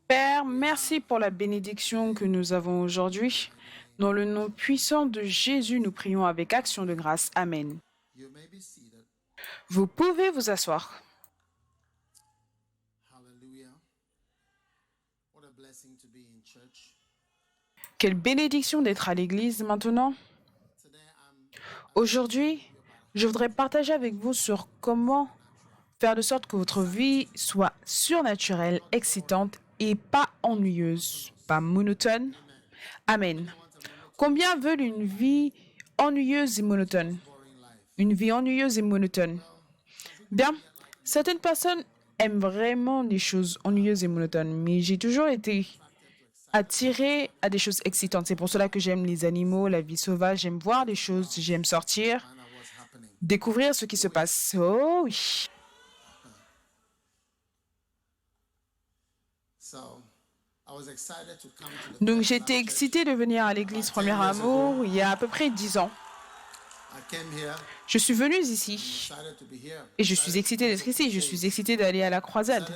Père, merci pour la bénédiction que nous avons aujourd'hui. Dans le nom puissant de Jésus, nous prions avec action de grâce. Amen. Vous pouvez vous asseoir. Quelle bénédiction d'être à l'église maintenant. Aujourd'hui, je voudrais partager avec vous sur comment faire de sorte que votre vie soit surnaturelle, excitante et pas ennuyeuse, pas monotone. Amen. Combien veulent une vie ennuyeuse et monotone? Une vie ennuyeuse et monotone. Bien, certaines personnes aiment vraiment les choses ennuyeuses et monotones, mais j'ai toujours été attirée à des choses excitantes. C'est pour cela que j'aime les animaux, la vie sauvage, j'aime voir des choses, j'aime sortir, découvrir ce qui se passe. Oh oui. Donc j'étais excitée de venir à l'église Premier Amour il y a à peu près 10 ans. Je suis venue ici et je suis excitée d'être ici. Je suis excitée d'aller à la croisade.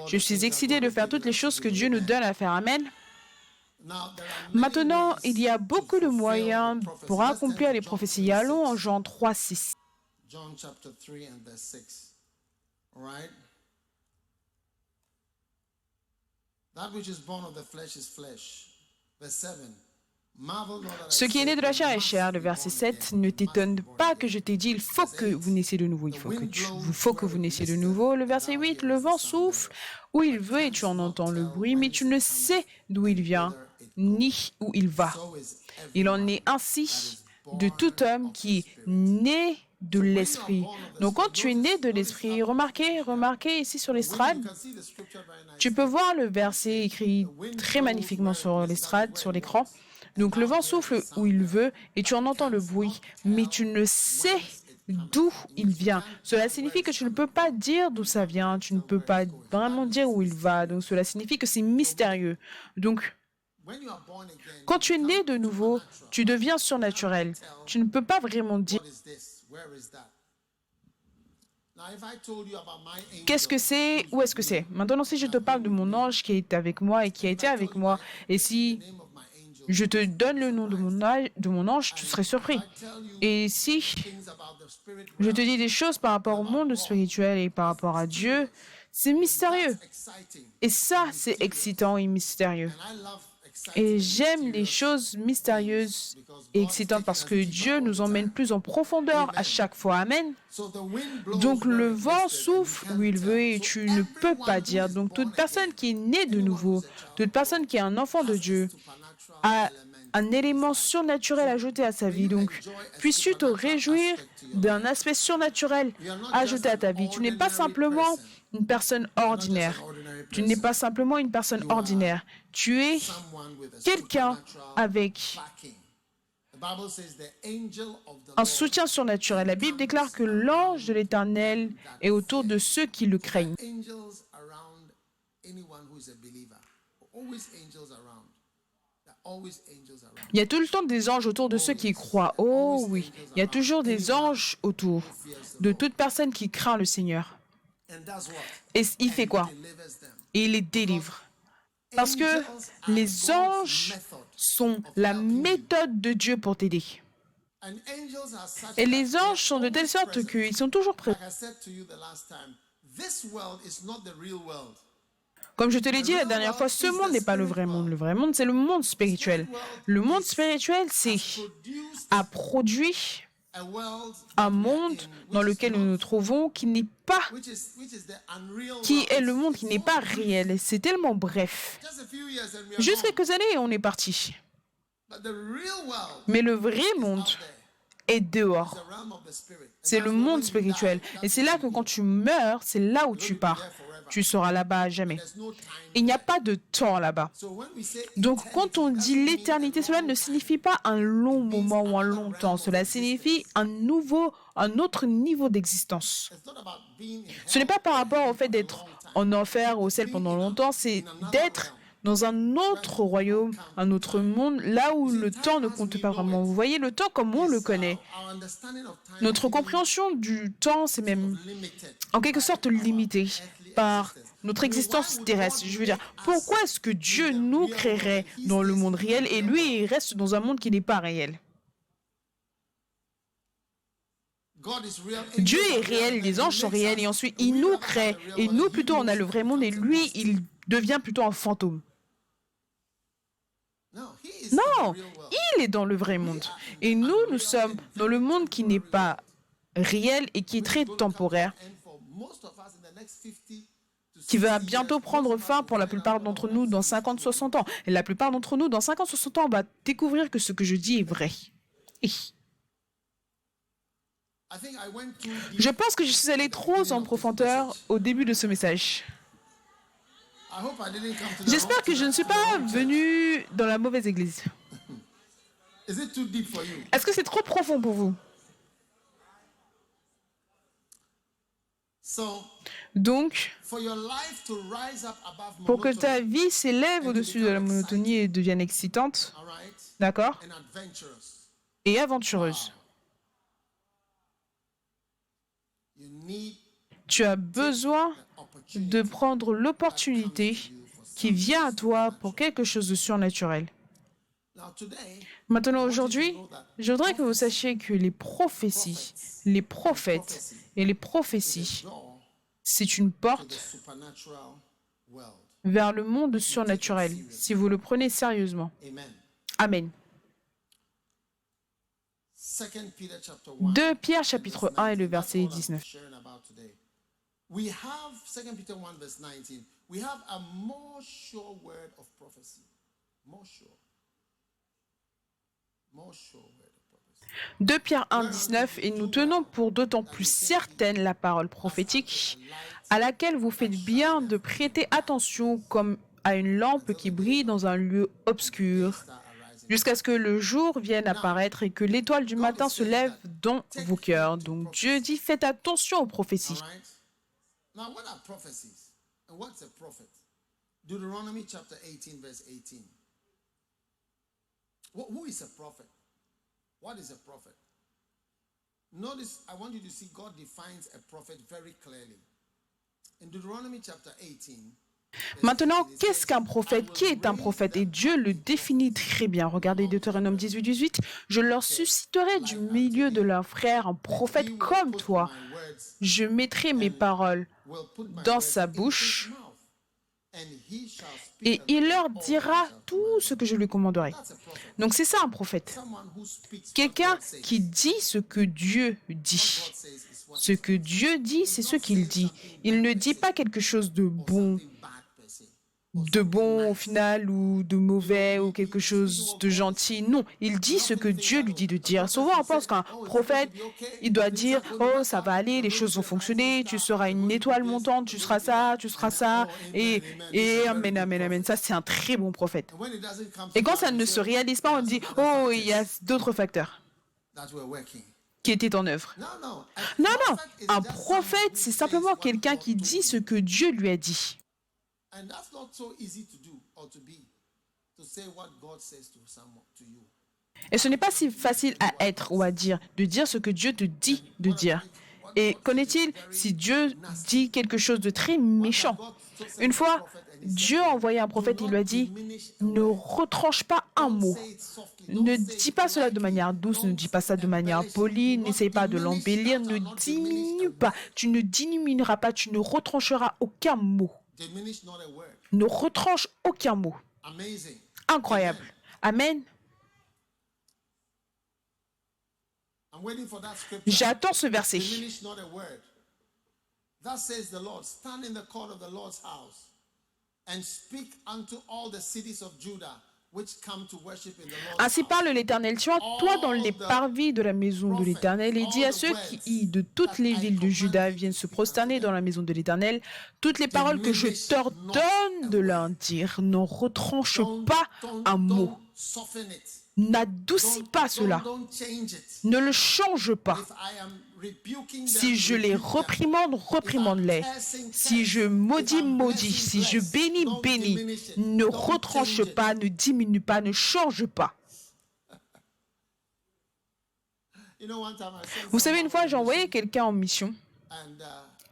Je suis excitée de faire toutes les choses que Dieu nous donne à faire. Amen. Maintenant, il y a beaucoup de moyens pour accomplir les prophéties. Allons en Jean 3, 6. Ce qui est né de la chair est chair, le verset 7, ne t'étonne pas que je t'ai dit, il faut que vous naissiez de nouveau, il faut que vous naissiez de nouveau. Le verset 8, le vent souffle où il veut et tu en entends le bruit, mais tu ne sais d'où il vient, ni où il va. Il en est ainsi de tout homme qui est né de l'esprit. Donc quand tu es né de l'esprit, remarquez ici sur l'estrade, tu peux voir le verset écrit très magnifiquement sur l'estrade, sur l'écran. Donc le vent souffle où il veut et tu en entends le bruit, mais tu ne sais d'où il vient. Cela signifie que tu ne peux pas dire d'où ça vient, tu ne peux pas vraiment dire où il va. Donc cela signifie que c'est mystérieux. Donc quand tu es né de nouveau, tu deviens surnaturel. Tu ne peux pas vraiment dire qu'est-ce que c'est, où est-ce que c'est. Maintenant, si je te parle de mon ange qui est avec moi et qui a été avec moi, et si je te donne le nom de mon ange, tu serais surpris. Et si je te dis des choses par rapport au monde spirituel et par rapport à Dieu, c'est mystérieux. Et ça, c'est excitant et mystérieux. Et j'aime les choses mystérieuses et excitantes parce que Dieu nous emmène plus en profondeur à chaque fois. Amen. Donc le vent souffle où il veut et tu ne peux pas dire. Donc toute personne qui est née de nouveau, toute personne qui est un enfant de Dieu, a un élément surnaturel ajouté à sa vie. Donc, puisses-tu te réjouir d'un aspect surnaturel ajouté à ta vie. Tu n'es pas simplement une personne ordinaire. Tu n'es pas simplement une personne ordinaire. Tu es quelqu'un avec un soutien surnaturel. La Bible déclare que l'ange de l'Éternel est autour de ceux qui le craignent. Il y a tout le temps des anges autour de ceux qui croient. Oh oui, il y a toujours des anges autour de toute personne qui craint le Seigneur. Et il fait quoi? Et il les délivre. Parce que les anges sont la méthode de Dieu pour t'aider. Et les anges sont de telle sorte qu'ils sont toujours prêts. Comme je te l'ai dit la dernière fois, ce monde n'est pas le vrai monde. Le vrai monde, c'est le monde spirituel. Le monde spirituel, a produit un monde dans lequel nous nous trouvons qui est le monde qui n'est pas réel. C'est tellement bref. Juste quelques années et on est parti. Mais le vrai monde est dehors. C'est le monde spirituel. Et c'est là que quand tu meurs, c'est là où tu pars. Tu seras là-bas à jamais. Il n'y a pas de temps là-bas. Donc, quand on dit l'éternité, cela ne signifie pas un long moment ou un long temps. Cela signifie un autre niveau d'existence. Ce n'est pas par rapport au fait d'être en enfer ou au ciel pendant longtemps, c'est d'être dans un autre royaume, un autre monde, là où le temps ne compte pas vraiment. Vous voyez, le temps comme on le connaît. Notre compréhension du temps, c'est même en quelque sorte limité par notre existence terrestre. Je veux dire, pourquoi est-ce que Dieu nous créerait dans le monde réel et lui, il reste dans un monde qui n'est pas réel? Dieu est réel, les anges sont réels et ensuite il nous crée et nous plutôt on a le vrai monde et lui il devient plutôt un fantôme. Non, il est dans le vrai monde et nous sommes dans le monde qui n'est pas réel et qui est très temporaire, qui va bientôt prendre fin pour la plupart d'entre nous dans 50-60 ans. Et la plupart d'entre nous dans 50-60 ans on va découvrir que ce que je dis est vrai. Et je pense que je suis allé trop en profondeur au début de ce message. J'espère que je ne suis pas venu dans la mauvaise église. Est-ce que c'est trop profond pour vous? Donc, pour que ta vie s'élève au-dessus de la monotonie et devienne excitante, d'accord, et aventureuse, tu as besoin de prendre l'opportunité qui vient à toi pour quelque chose de surnaturel. Maintenant, aujourd'hui, je voudrais que vous sachiez que les prophéties, les prophètes et les prophéties, c'est une porte vers le monde surnaturel, si vous le prenez sérieusement. Amen. 2 Pierre chapitre 1 et le verset 19. We have 2 Peter 1 verse 19. We have a more sure word of prophecy. More sure. More sure word of prophecy. 2 Pierre 1, 19, et nous tenons pour d'autant plus certaine la parole prophétique, à laquelle vous faites bien de prêter attention comme à une lampe qui brille dans un lieu obscur, jusqu'à ce que le jour vienne apparaître et que l'étoile du matin se lève dans vos cœurs. Donc Dieu dit, faites attention aux prophéties. Now, what are prophecies? And what's a prophet? Deuteronomy chapter 18, verse 18. Who is a prophet? What is a prophet? Notice, I want you to see God defines a prophet very clearly. In Deuteronomy chapter 18, maintenant, qu'est-ce qu'un prophète? Qui est un prophète? Et Dieu le définit très bien. Regardez Deutéronome 18, 18. Je leur susciterai du milieu de leurs frères un prophète comme toi. Je mettrai mes paroles dans sa bouche et il leur dira tout ce que je lui commanderai. Donc c'est ça un prophète. Quelqu'un qui dit ce que Dieu dit. Ce que Dieu dit, c'est ce qu'il dit. Il ne dit pas quelque chose de bon au final ou de mauvais ou quelque chose de gentil. Non, il dit ce que Dieu lui dit de dire. Souvent on pense qu'un prophète, il doit dire « Oh, ça va aller, les choses vont fonctionner, tu seras une étoile montante, tu seras ça, et amen, amen, amen. » Ça, c'est un très bon prophète. Et quand ça ne se réalise pas, on dit « Oh, il y a d'autres facteurs qui étaient en œuvre. » Non, un prophète, c'est simplement quelqu'un qui dit ce que Dieu lui a dit. And that's not so easy to do or to be, to say what God says to someone, to you. Et ce n'est pas si facile à être ou à dire, de dire ce que Dieu te dit de dire. Et connaît-il si Dieu dit quelque chose de très méchant? Une fois, Dieu a envoyé un prophète, il lui a dit, ne retranche pas un mot. Ne dis pas cela de manière douce, ne dis pas ça de manière polie, n'essaye pas de l'embellir, ne diminue pas. Tu ne diminueras pas, tu ne retrancheras aucun mot. Ne retranche aucun mot. Incroyable. Amen. J'attends ce verset. Ainsi parle l'Éternel, tiens-toi dans les parvis de la maison de l'Éternel et dis à ceux qui, de toutes les villes de Juda, viennent se prosterner dans la maison de l'Éternel, toutes les paroles que je t'ordonne de leur dire, n'en retranche pas un mot. N'adoucis pas cela. Ne le change pas. Si je les reprimande, reprimande-les. Si je maudis, maudis. Si je bénis, bénis. Ne retranche pas, ne diminue pas, ne change pas. Vous savez, une fois, j'ai envoyé quelqu'un en mission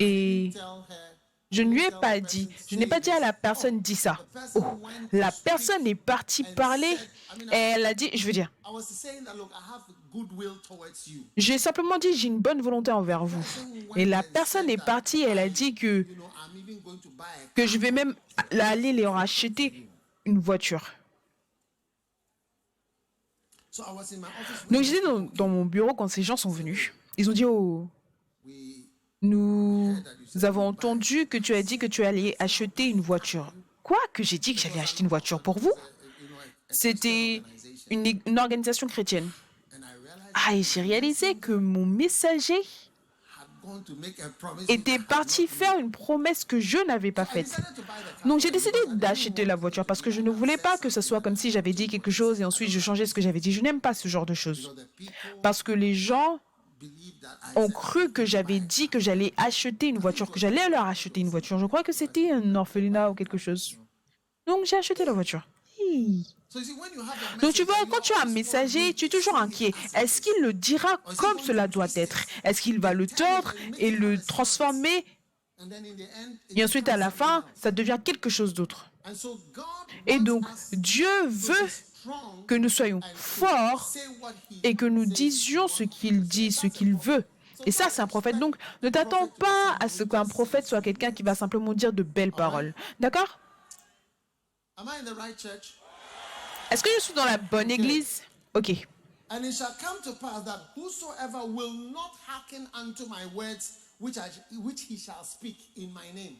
et Je ne lui ai tell pas the dit. person, Je n'ai say pas dit à this. la personne, dis ça. The person Oh, went la to speak personne est partie and parler said, I mean, et elle a dit, je veux dire, I was saying that, look, I have goodwill towards you. j'ai simplement dit, j'ai une bonne volonté envers vous. Et la personne est partie et elle a dit You know, I'm even going to buy a que car. je vais même aller leur acheter une voiture. So I was in my office. Donc j'étais dans mon bureau quand ces gens sont venus. Ils ont dit, oh, We nous avons entendu que tu as dit que tu allais acheter une voiture. Quoi? Que j'ai dit que j'allais acheter une voiture pour vous? you know, C'était une organisation chrétienne. and I realized Ah, et j'ai réalisé que mon messager had gone to make a promise. était parti faire une promesse que je n'avais pas I faite. decided to buy the car. Donc j'ai décidé d'acheter la voiture parce que je ne voulais pas que ce soit comme si j'avais dit quelque chose et ensuite je changeais ce que j'avais dit. Je n'aime pas ce genre de choses. So the people Parce que les gens believe that I ont said, cru que j'avais dit que j'allais acheter une voiture, que j'allais leur acheter une voiture. Je crois que c'était un orphelinat ou quelque chose. Donc j'ai acheté la voiture. Hi. So you see, when you have a Donc tu message vois, and quand tu as un messager, tu es toujours inquiet. Est-ce qu'il le dira comme cela doit être? Est-ce qu'il va le tordre et le transformer? and then in the end, it Et ensuite, à la becomes fin, something else. ça devient quelque chose d'autre. And so God Et wants donc, us Dieu to veut be strong que nous soyons and to forts say what he et que nous says disions ce qu'il dit, ce qu'il veut. Et ça, c'est un prophète. Donc, ne t'attends pas à ce qu'un prophète soit quelqu'un qui va simplement dire de belles paroles. D'accord? Am I in the right church? Est-ce que je suis dans la bonne église? Ok. And it shall come to pass that whosoever will not hearken unto my words which he shall speak in my name.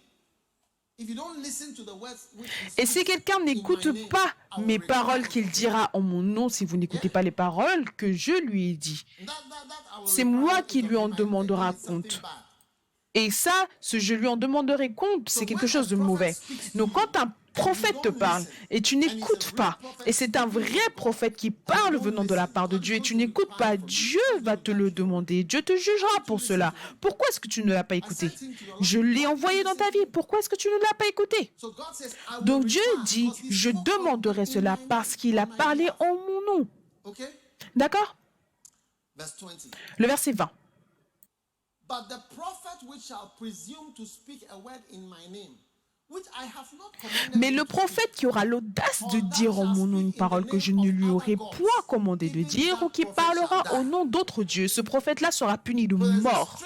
If you don't listen to the words which he Et si quelqu'un n'écoute pas mes paroles qu'il dira en mon nom, si vous n'écoutez pas les paroles que je lui ai dit, c'est moi qui lui en demandera compte. Et ça, ce je lui en demanderai compte, c'est quelque chose de mauvais. Donc quand un prophète te parle et tu n'écoutes pas, et c'est un vrai prophète qui parle venant de la part de Dieu et tu n'écoutes pas, Dieu va te le demander. Dieu te jugera pour cela. Pourquoi est-ce que tu ne l'as pas écouté? Je l'ai envoyé dans ta vie. Pourquoi est-ce que tu ne l'as pas écouté? Donc Dieu dit, je demanderai cela parce qu'il a parlé en mon nom. D'accord? Le verset 20. But the prophet which shall presume to speak a word in my name, which I have not commanded Mais him le to prophète qui aura l'audace de dire en mon nom une parole que je ne lui aurai point commandé de dire ou qui parlera au nom d'autres dieux, ce prophète-là sera puni de mort.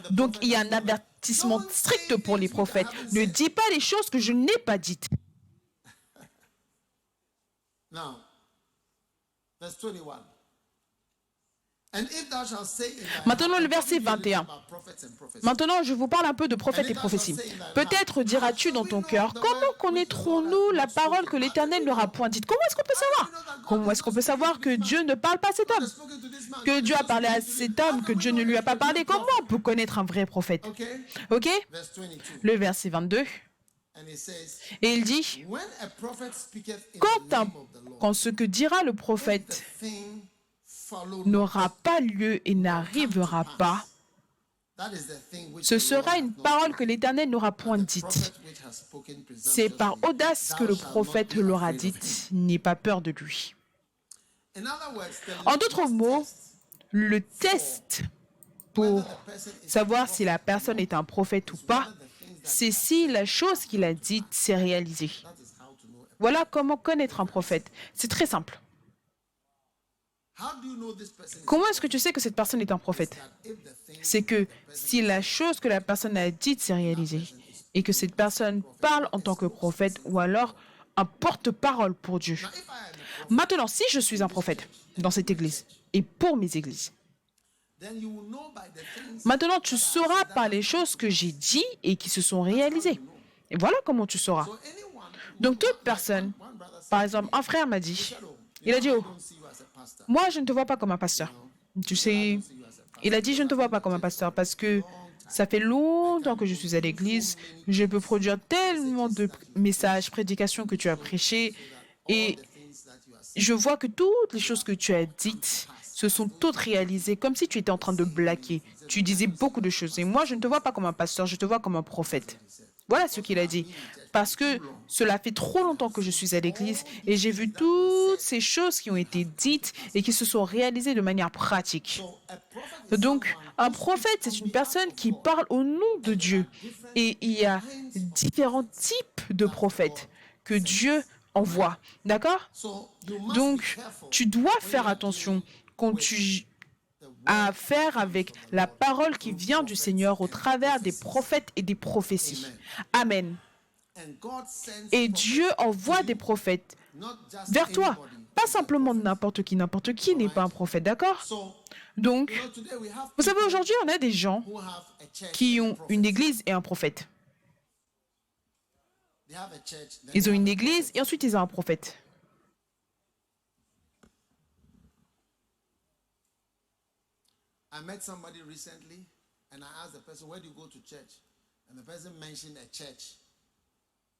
Donc il y a un avertissement strict pour les prophètes. Ne dis pas les choses que je n'ai pas dites. Now, verse 21. And if thou shalt say in thy Maintenant, heart, le verset I'm talking 21. about prophets and prophecies. Maintenant, je vous parle un peu de prophètes et prophéties. Peut-être diras-tu dans ton cœur, comment connaîtrons-nous la parole que l'Éternel n'aura point dite? Comment est-ce qu'on peut savoir? Comment est-ce qu'on peut savoir que Dieu ne parle pas à cet homme? Spoken to this man, Que Dieu a parlé à cet homme, que Dieu ne lui a pas parlé? Comment on peut connaître un vrai prophète? okay? Ok? Verse 22. Le verset 22. And it says, Et il dit, when a prophet speaketh in quand, the name of the Lord, quand ce que dira le the prophète thing follow not, n'aura pas lieu et n'arrivera pas, that is the thing which ce the sera Lord une hath not parole spoken. que l'Éternel n'aura point The dite. prophet which has spoken C'est par presumptuously, audace que thou le shalt not prophète be l'aura afraid of him. dite. N'aie pas peur de lui. In other words, En d'autres mots, le test pour savoir si la personne est un prophète ou pas, c'est si la chose qu'il a dite s'est réalisée. that is how to know. Voilà comment connaître un prophète. C'est très simple. How do you know this person is Comment est-ce que tu sais que cette personne est un prophète? that if the thing C'est que si la chose que la personne a dite s'est réalisée et que cette personne parle en tant que prophète ou alors un porte-parole pour Dieu. if I am a prophet, Maintenant, si je suis un prophète dans cette église et pour mes églises, then you will know by the things maintenant tu sauras par les choses que j'ai dit et qui se sont réalisées. Et voilà comment tu sauras. so anyone Donc toute personne, one brother said, par exemple, un frère m'a dit, il a dit, oh, I don't see you as a pastor. moi je ne te vois pas comme un pasteur. Tu sais, il a dit, je ne te vois pas comme un pasteur parce que ça fait longtemps que je suis à l'église, je peux produire tellement de messages, prédications que tu as prêchées et je vois que toutes les choses que tu as dites se sont toutes réalisées comme si tu étais en train de blaguer. Tu disais beaucoup de choses et moi je ne te vois pas comme un pasteur, je te vois comme un prophète. Voilà ce qu'il a dit. Parce que cela fait trop longtemps que je suis à l'église et j'ai vu toutes ces choses qui ont été dites et qui se sont réalisées de manière pratique. So a prophet is Donc, someone un prophète, c'est une personne qui parle au nom de Dieu. Et il y a différents types de prophètes que Dieu envoie. D'accord? So you must be Donc, careful tu dois faire attention quand tu as affaire avec la parole qui vient du Seigneur au travers des prophètes et des prophéties. Amen. and God sends Et prophets, Dieu envoie des prophètes not just vers toi. anybody. Pas simplement n'importe qui. N'importe qui n'est pas un prophète, d'accord? So Donc, you know, today we have vous savez, people aujourd'hui, on a des gens who have a church qui and a ont prophet. une église et un prophète. They have a church, then Ils they ont have une a église et ensuite ils ont un prophète. I met somebody recently and I asked the person, where do you go to church? And the person mentioned a church.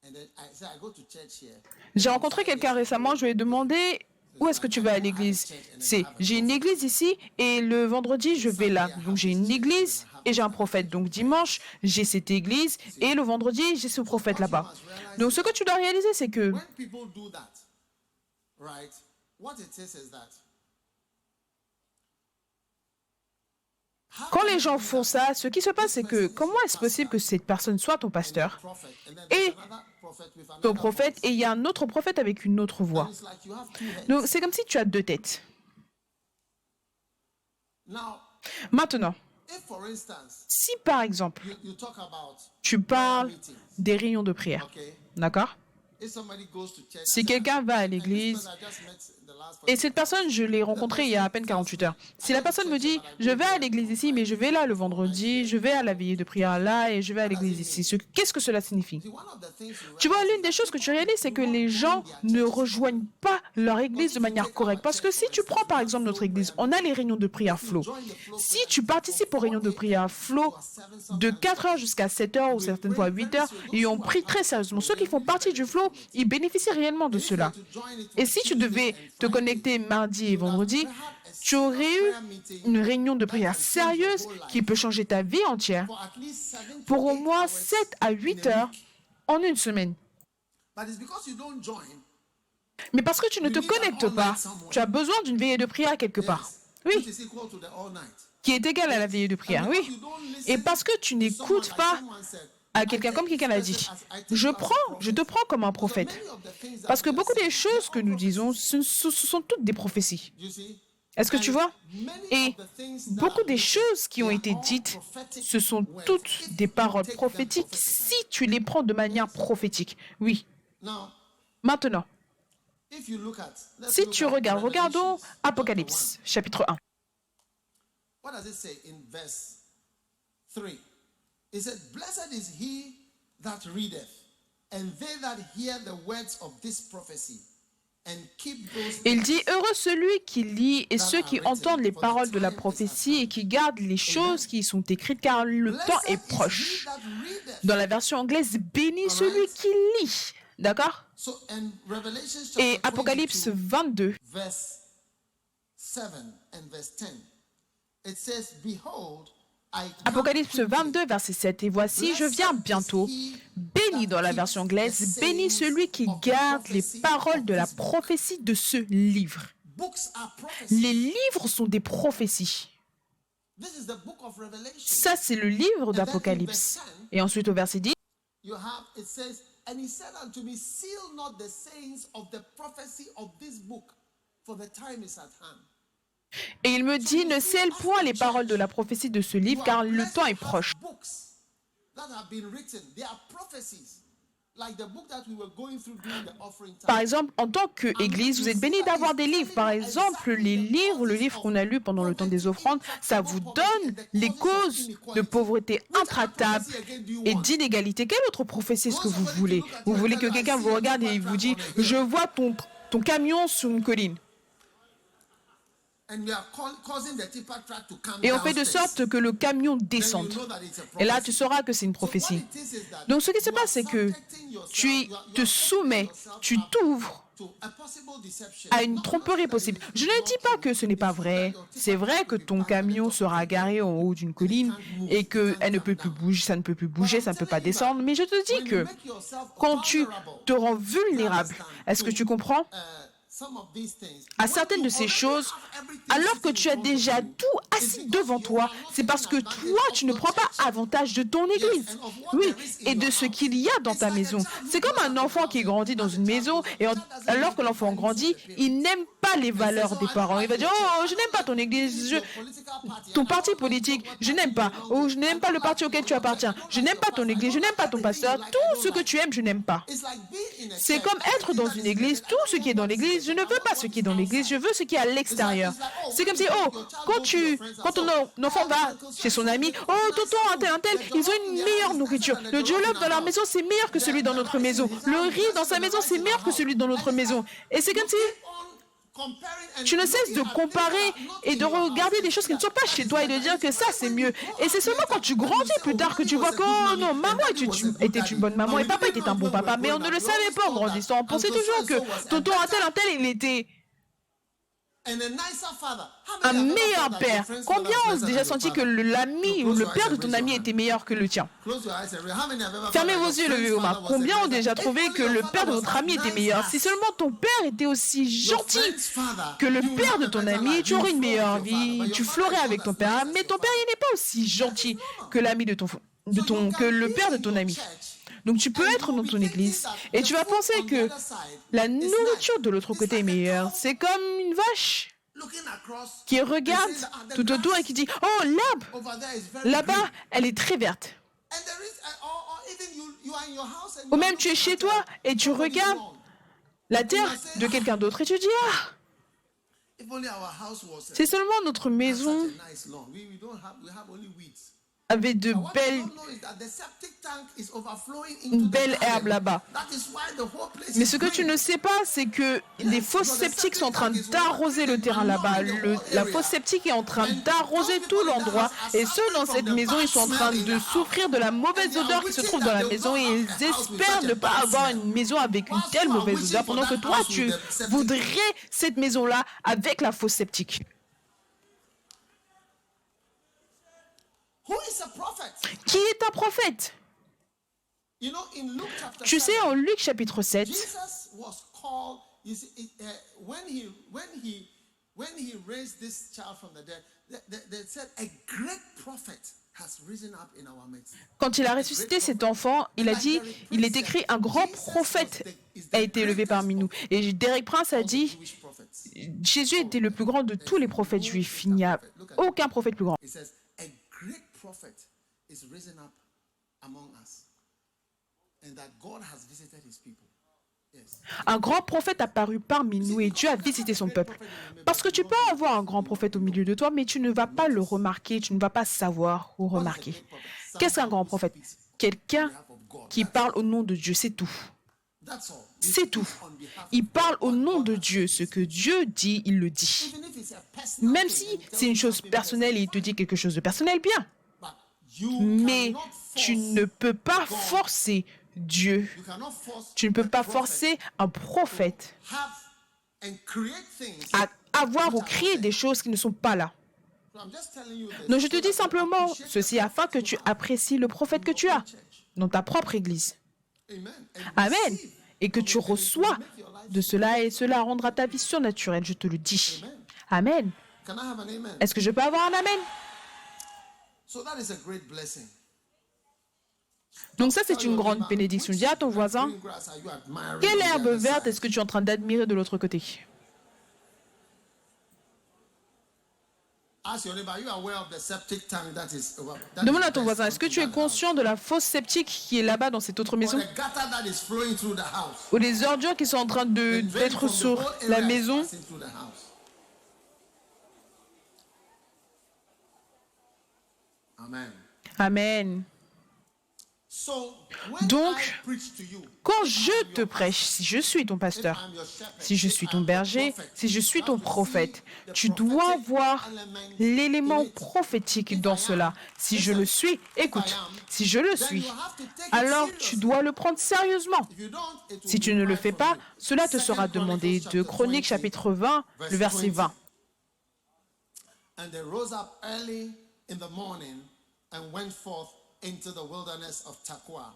And then I said, I go to church here. J'ai rencontré quelqu'un récemment, je lui ai demandé où est-ce que tu vas à l'église. J'ai une église ici et le vendredi je vais là. Donc j'ai une église et j'ai un prophète. Donc dimanche j'ai cette église et le vendredi j'ai ce prophète là-bas. Donc ce que tu dois réaliser c'est que When people do that, right, what it is that quand les gens font ça, ce qui se passe c'est que comment est-ce possible que cette personne soit ton pasteur prophet, and then et there's another prophet with ton another prophète voice. et il y a un autre prophète avec une autre voix. It's like you have two heads. Donc c'est comme si tu as deux têtes. Now, Maintenant, if for instance si par exemple you talk about tu parles meetings, des réunions de prière, okay, d'accord? if somebody goes to church, Si quelqu'un va à and this l'église, person I just met in the last et cette personne, je l'ai rencontrée il y a à peine 48 heures. Si la personne me dit, je vais à l'église ici, mais je vais là le vendredi, je vais à la veillée de prière là, et je vais à l'église ici, qu'est-ce que cela signifie? one of the things you Tu vois, l'une des choses que tu réalises, c'est que les gens ne rejoignent pas leur église de manière correcte. Parce que si tu prends par exemple notre église, on a les réunions de prière flow. Si tu participes aux réunions de prière flow de 4 heures jusqu'à 7 heures ou certaines fois 8 heures, et on prie très sérieusement. Ceux qui font partie du flow, ils bénéficient réellement de cela. Et si tu devais te connecter mardi et vendredi, tu aurais eu une réunion de prière sérieuse qui peut changer ta vie entière for at least 7 to pour au 8 moins hours. 7 à 8 heures en une semaine. But it's because you don't join. Mais parce que tu ne te connectes pas, tu as besoin d'une veillée de prière quelque part. Which Oui, is equal to the all night. qui est égale à la veillée de prière, Because oui. you don't listen Et parce que tu to someone n'écoutes like pas someone said, à quelqu'un comme quelqu'un l'a dit, je te prends comme un prophète. many of the things that Parce que we beaucoup say, des choses que nous disons, ce sont toutes des prophéties. you see, Est-ce que tu vois? many Et of the things that beaucoup are des written, choses qui ont they été are all dites, prophetic ce sont words. toutes If des you paroles take them prophétiques prophetically. si tu les prends de manière prophétique. Oui. Now, Maintenant, if you look at, let's si look tu at regardes, regardons Revelations, chapter Apocalypse, chapitre 1. 1. What does it say in verse 3? It said, blessed is he that readeth, and they that hear the words of this prophecy, and keep those Il things dit, heureux celui qui lit et ceux qui entendent les paroles de la prophétie et qui gardent les choses qui y sont écrites, car le temps est Blessed is he proche. that readeth. Dans la version anglaise, béni celui qui lit. D'accord? So, and Revelation Et chapter Apocalypse 22, 22, verse 7 and verse 10, it says, behold, I come Apocalypse quickly. 22, verset 7. Et voici, je viens bientôt. Béni dans la version anglaise, béni celui qui garde les paroles de la prophétie de ce livre. Books are prophecy. Les livres sont des prophéties. This is the book of Revelation. Ça, c'est le livre d'Apocalypse. Et ensuite, au verset 10, You have, it says, and he said unto me, seal not the sayings of the prophecy of this book, for the time is at hand. et il me dit, ne scelle point les paroles de la prophétie de ce livre, car le temps est proche. Books that have been written, they are prophecies, like the book that we were going through during the offering time. Par exemple, en tant qu'Église, vous êtes bénis d'avoir des livres. Par exemple, les livres, le livre qu'on a lu pendant le temps des offrandes, ça vous donne les causes de pauvreté intractable et d'inégalité. Quelle autre prophétie est-ce que vous voulez? Vous voulez que quelqu'un vous regarde et il vous dit, je vois ton camion sur une colline. And we are causing the tipper truck to come Et on fait de downstairs. sorte que le camion Then you descende. know that it's a Et là, prophecy. tu sauras que c'est une So prophétie. what it is that Donc, ce qui se you are passe, c'est que subjecting yourself, tu you are te soumets, yourself tu up t'ouvres à une tromperie possible. Je ne dis pas que ce n'est pas vrai. C'est vrai que ton camion sera garé en haut d'une colline et qu'elle ne peut plus bouger, ça ne peut plus bouger, ça ne peut pas descendre. Mais je te dis que quand tu te rends vulnérable, est-ce que tu comprends? À certaines de ces choses, alors que tu as déjà tout assis devant toi, c'est parce que toi, tu ne prends pas avantage de ton église. Oui, et de ce qu'il y a dans ta maison. C'est comme un enfant qui grandit dans une maison et alors que l'enfant grandit, il n'aime pas les valeurs des parents. Il va dire, oh, je n'aime pas ton église, ton parti politique, je n'aime pas. Oh, je n'aime pas le parti auquel tu appartiens. Je n'aime pas ton église, je n'aime pas ton pasteur. Tout ce que tu aimes, je n'aime pas. C'est comme être dans une église, tout ce qui est dans l'église, je ne veux pas ce qui est dans l'église, je veux ce qui est à l'extérieur. C'est comme si, oh, quand ton enfant va chez son ami, oh, tonton, un tel, ils ont une meilleure nourriture. Le jollof dans leur maison, c'est meilleur que celui dans notre maison. Le riz dans sa maison, c'est meilleur que celui dans notre maison. Et c'est comme si tu ne cesses de comparer et de regarder des choses qui ne sont pas chez toi et de dire que ça, c'est mieux. Et c'est seulement quand tu grandis plus tard que tu vois que, oh non, maman était une bonne maman et papa était un bon papa. Mais on ne le savait pas en grandissant. On pensait toujours que tonton un tel, il était un meilleur père. Combien ont déjà senti que l'ami ou le père de ton ami était meilleur que le tien? Fermez vos yeux, levez-vous mains. Combien ont déjà trouvé que le père de votre ami était meilleur? Si seulement ton père était aussi gentil que le père de ton ami, tu aurais une meilleure vie, tu fleurais avec ton père. Mais ton père, il n'est pas aussi gentil que l'ami que le père de ton ami. Donc tu peux être dans ton église et tu vas penser que la nourriture de l'autre côté est meilleure. C'est comme une vache qui regarde tout autour et qui dit « Oh, l'herbe, là-bas, elle est très verte. » Ou même tu es chez toi et tu regardes la terre de quelqu'un d'autre et tu dis « Ah, c'est seulement notre maison avait une belle herbe là-bas. » Mais ce que tu ne sais pas, c'est que les fosses sceptiques sont en train d'arroser le terrain là-bas. La fosse sceptique est en train d'arroser tout l'endroit. Et ceux dans cette maison, ils sont en train de souffrir de la mauvaise odeur qui se trouve dans la maison et ils espèrent ne pas avoir une maison avec une telle mauvaise odeur pendant que toi, tu voudrais cette maison-là avec la fosse sceptique. Qui est un prophète? Tu sais, en Luc chapitre 7, quand il a ressuscité cet enfant, il a dit, il est écrit, un grand prophète a été élevé parmi nous. Et Derek Prince a dit, Jésus était le plus grand de tous les prophètes juifs. Il n'y a aucun prophète plus grand. Un grand prophète apparu parmi nous et Dieu a visité son peuple. Parce que tu peux avoir un grand prophète au milieu de toi, mais tu ne vas pas le remarquer, tu ne vas pas savoir ou remarquer. Qu'est-ce qu'un grand prophète? Quelqu'un qui parle au nom de Dieu, c'est tout. C'est tout. Il parle au nom de Dieu. Ce que Dieu dit, il le dit. Même si c'est une chose personnelle et il te dit quelque chose de personnel, bien. Mais tu ne peux pas forcer Dieu. Tu ne peux pas forcer un prophète à avoir ou créer des choses qui ne sont pas là. Donc je te dis simplement ceci afin que tu apprécies le prophète que tu as dans ta propre église. Amen. Et que tu reçois de cela et cela rendra ta vie surnaturelle, je te le dis. Amen. Est-ce que je peux avoir un amen? Donc ça, c'est une grande bénédiction. Dis à ton voisin, quelle herbe verte est-ce que tu es en train d'admirer de l'autre côté? Demande à ton voisin, est-ce que tu es conscient de la fosse sceptique qui est là-bas dans cette autre maison? Ou les ordures qui sont en train d'être sur la maison? Amen. So when Donc, I preach to you, quand je te prêche, si je suis ton pasteur, I'm your shepherd, si je suis ton berger, si je suis ton you have to prophète, see the tu dois prophetic voir element l'élément in it. prophétique dans cela. Si je le suis, écoute, si je le Then suis, you have to take it alors tu seriously. dois le prendre sérieusement. If you don't, it will Si be tu ne le right fais from pas, you. cela te sera Second demandé. Chronicles De chapter Chroniques 20, chapitre 20, le verset 20. And they rose up early in the morning and went forth into the wilderness of Tekoa.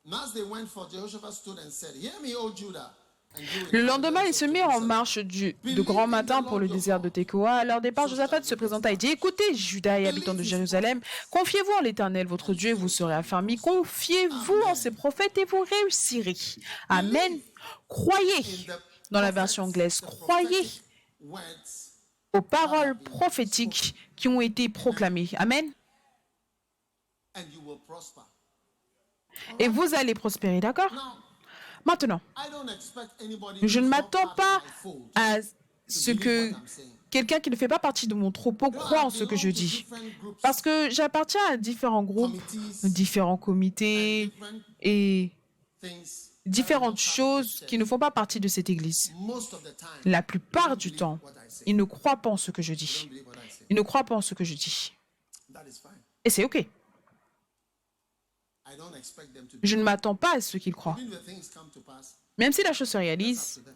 And as they went forth, Jehoshaphat stood and said, Hear me, O Judah. And you Le inhabitants lendemain, ils of se mirent en Jerusalem. marche de grand matin pour le désert de Tekoa. À leur départ, Josaphat se présenta et dit, écoutez, Juda et habitants de Jérusalem, confiez-vous en l'Éternel, votre Dieu, et vous serez affermis. Confiez-vous en ses prophètes et vous réussirez. Amen. Croyez, In the dans la version anglaise, croyez words, aux paroles prophétiques qui ont été proclamées. Amen. and you will prosper. Et vous allez prospérer, d'accord? Now, Maintenant, I don't expect anybody je who's ne not m'attends part pas of my fold à to ce believe que what I'm saying. quelqu'un qui ne fait pas partie de mon troupeau croit en ce que je dis. Parce que j'appartiens à différents groupes, différents comités et Things différentes choses qui ne font pas partie de cette église. most of the time, La plupart du temps, ils ne croient pas en ce que je dis. believe what I say. Ils ne croient pas en ce que je dis. That is fine. Et c'est OK. I don't expect them to do. Je ne m'attends pas à ce qu'ils croient. Even if the things come to pass, Même si la chose se réalise, to them,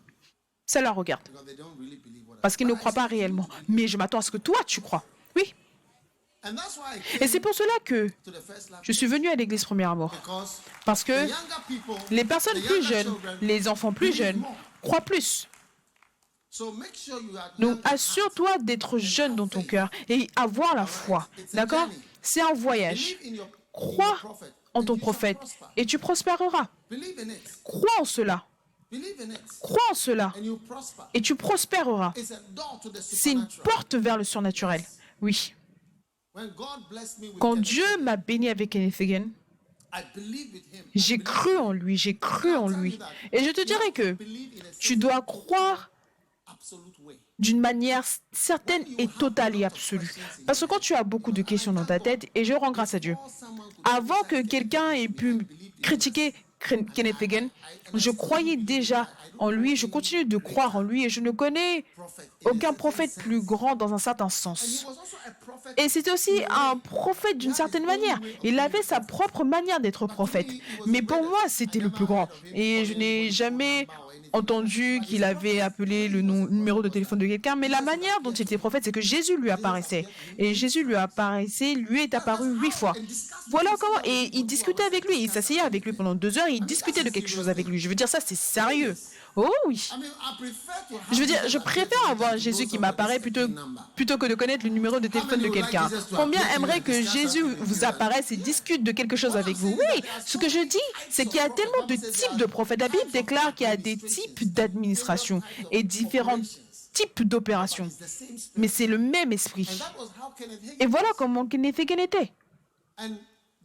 ça leur regarde. because they don't really believe what I Parce qu'ils ne croient pas réellement. Mais je m'attends à ce que toi, tu crois. Oui. And that's why I Et came c'est pour cela que to the first love. je suis venu à l'église Premier Amour. Because Parce the que younger people, les the personnes plus younger jeunes, children, les enfants plus believe jeunes, more. croient plus. So make sure you are Donc young at heart. assure-toi d'être jeune dans ton cœur et avoir la foi. D'accord? C'est un voyage. Believe in your Crois prophet, en and ton you shall prophète prosper. et tu prospéreras. Believe in it. Crois en cela. Believe in it. Crois en cela And you prosper. et tu prospéreras. It's a door to the C'est une supernatural. porte vers le surnaturel. Oui. When God blessed me with Quand Kenneth Dieu Hagin, m'a béni avec Kenneth Hagin, I believe with him. j'ai cru en lui, j'ai cru en lui. Et je te dirais que Believe in a tu dois croire absolute way. d'une manière certaine et totale et absolue. Parce que quand tu as beaucoup de questions dans ta tête, et je rends grâce à Dieu, avant que quelqu'un ait pu critiquer Kenneth Hagin, je croyais déjà en lui, je continue de croire en lui et je ne connais aucun prophète plus grand dans un certain He sens. was also a prophet. Et c'était aussi un prophète d'une certaine manière. Il avait sa propre manière d'être prophète. Mais pour moi, c'était le plus grand. Et je n'ai jamais entendu qu'il avait appelé le numéro de téléphone de quelqu'un, mais la manière dont il était prophète, c'est que Jésus lui apparaissait. Et Jésus lui apparaissait, lui est apparu 8 fois. Voilà comment, et il discutait avec lui, il s'asseyait avec lui pendant 2 heures, et il discutait de quelque chose avec lui. Je veux dire, ça c'est sérieux. Oh oui. I mean, I prefer to have Je veux dire, je Jesus préfère avoir Jésus qui m'apparaît plutôt que de connaître le numéro de téléphone de quelqu'un. Combien aimerait que Jésus vous apparaisse et discute de quelque chose avec vous? Oui, ce que je dis, c'est qu'il y a tellement de types de prophètes. La Bible déclare qu'il y a des types d'administration et différents types d'opérations. the same spirit. Mais c'est le même esprit. And that was how Kenneth Hagin Et voilà comment Kenneth Hagin était. and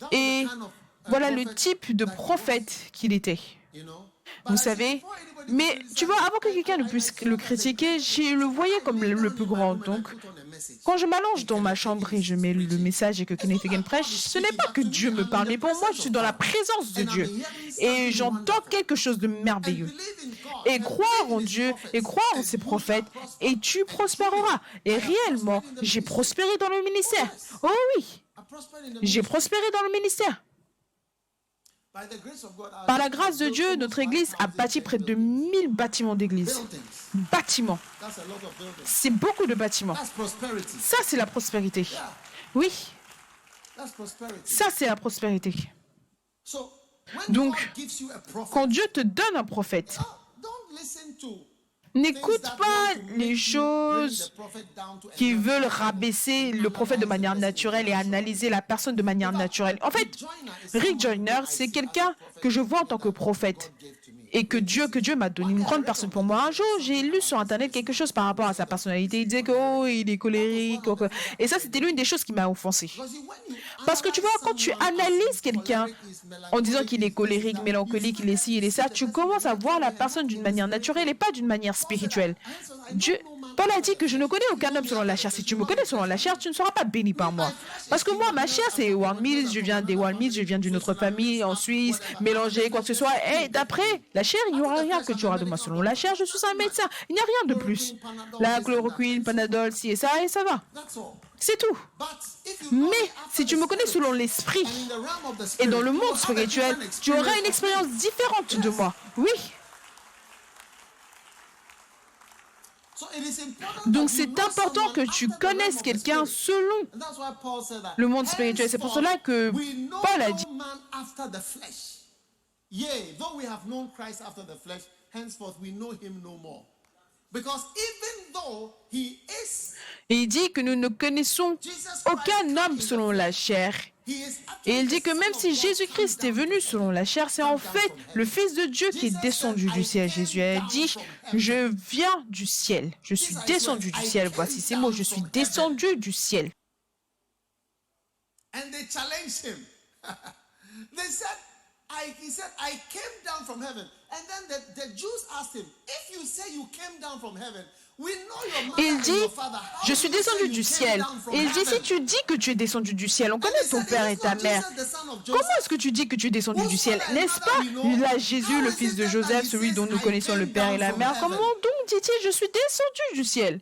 that was Et the kind of voilà le prophet type de that he prophète qu'il était. was, you know. Vous savez, mais tu vois, avant que quelqu'un ne puisse le critiquer, je le voyais comme le plus grand. Donc, quand je m'allonge dans ma chambre et je mets le message et que Kenneth Hagin prêche, ce n'est pas que Dieu me parle, mais pour moi, je suis dans la présence de Dieu. Et j'entends quelque chose de merveilleux. Et croire en Dieu, et croire en ses prophètes, et tu prospéreras. Et réellement, j'ai prospéré dans le ministère. Oh oui, j'ai prospéré dans le ministère. Par la grâce de Dieu, notre Église a bâti près de 1000 bâtiments d'église. Bâtiments. That's a lot of buildings. C'est beaucoup de bâtiments. That's prosperity. Ça, c'est la prospérité. Oui, That's prosperity. ça, c'est la prospérité. So when Donc, God gives you a prophet, quand Dieu te donne un prophète, don't listen to n'écoute pas les choses qui veulent rabaisser le prophète de manière naturelle et analyser la personne de manière naturelle. En fait, Rick Joyner, c'est quelqu'un que je vois en tant que prophète et que Dieu m'a donné, une grande personne pour moi. Un jour, j'ai lu sur Internet quelque chose par rapport à sa personnalité. Il disait qu'il est colérique. Et ça, c'était l'une des choses qui m'a offensé. Parce que tu vois, quand tu analyses quelqu'un en disant qu'il est colérique, mélancolique, il est ci, il est ça, tu commences à voir la personne d'une manière naturelle et pas d'une manière spirituelle. Paul a dit que je ne connais aucun homme selon la chair. Si tu me connais selon la chair, tu ne seras pas béni par moi. Parce que moi, ma chair, c'est World Mills, je viens des World Mills, je viens d'une autre famille en Suisse, mélangé, quoi que ce soit. Et d'après la chair, il n'y aura rien que tu auras de moi. Selon la chair, je suis un médecin. Il n'y a rien de plus. La chloroquine, Panadol, ci et ça va. C'est tout. Mais si tu me connais selon l'esprit et dans le monde spirituel, tu auras une expérience différente de moi. Oui. Donc c'est important que tu connaisses quelqu'un selon le monde spirituel. C'est pour cela que Paul a dit, et il dit que nous ne connaissons aucun homme selon la chair. Et il dit que même si Jésus-Christ est venu selon la chair, c'est en fait le Fils de Dieu qui est descendu du ciel. Jésus a dit, je viens du ciel, je suis descendu du ciel. Voici ces mots, je suis descendu du ciel. He said, I came down from heaven. And then the Jews asked him, if you say you came down from heaven, we know your mother Il and dit, your father. How je suis can you say descendu you du came ciel. down from Et il dit, heaven? si tu dis que tu es descendu du ciel, on And connaît they ton said, père "Is et not ta mère. Jesus the son of Comment Joseph?" est-ce que tu dis que tu es descendu du ciel? N'est-ce pas? Là, Jésus, le fils de Joseph, celui dont nous connaissons le père et la mère. Comment donc dit-il, je suis descendu du ciel?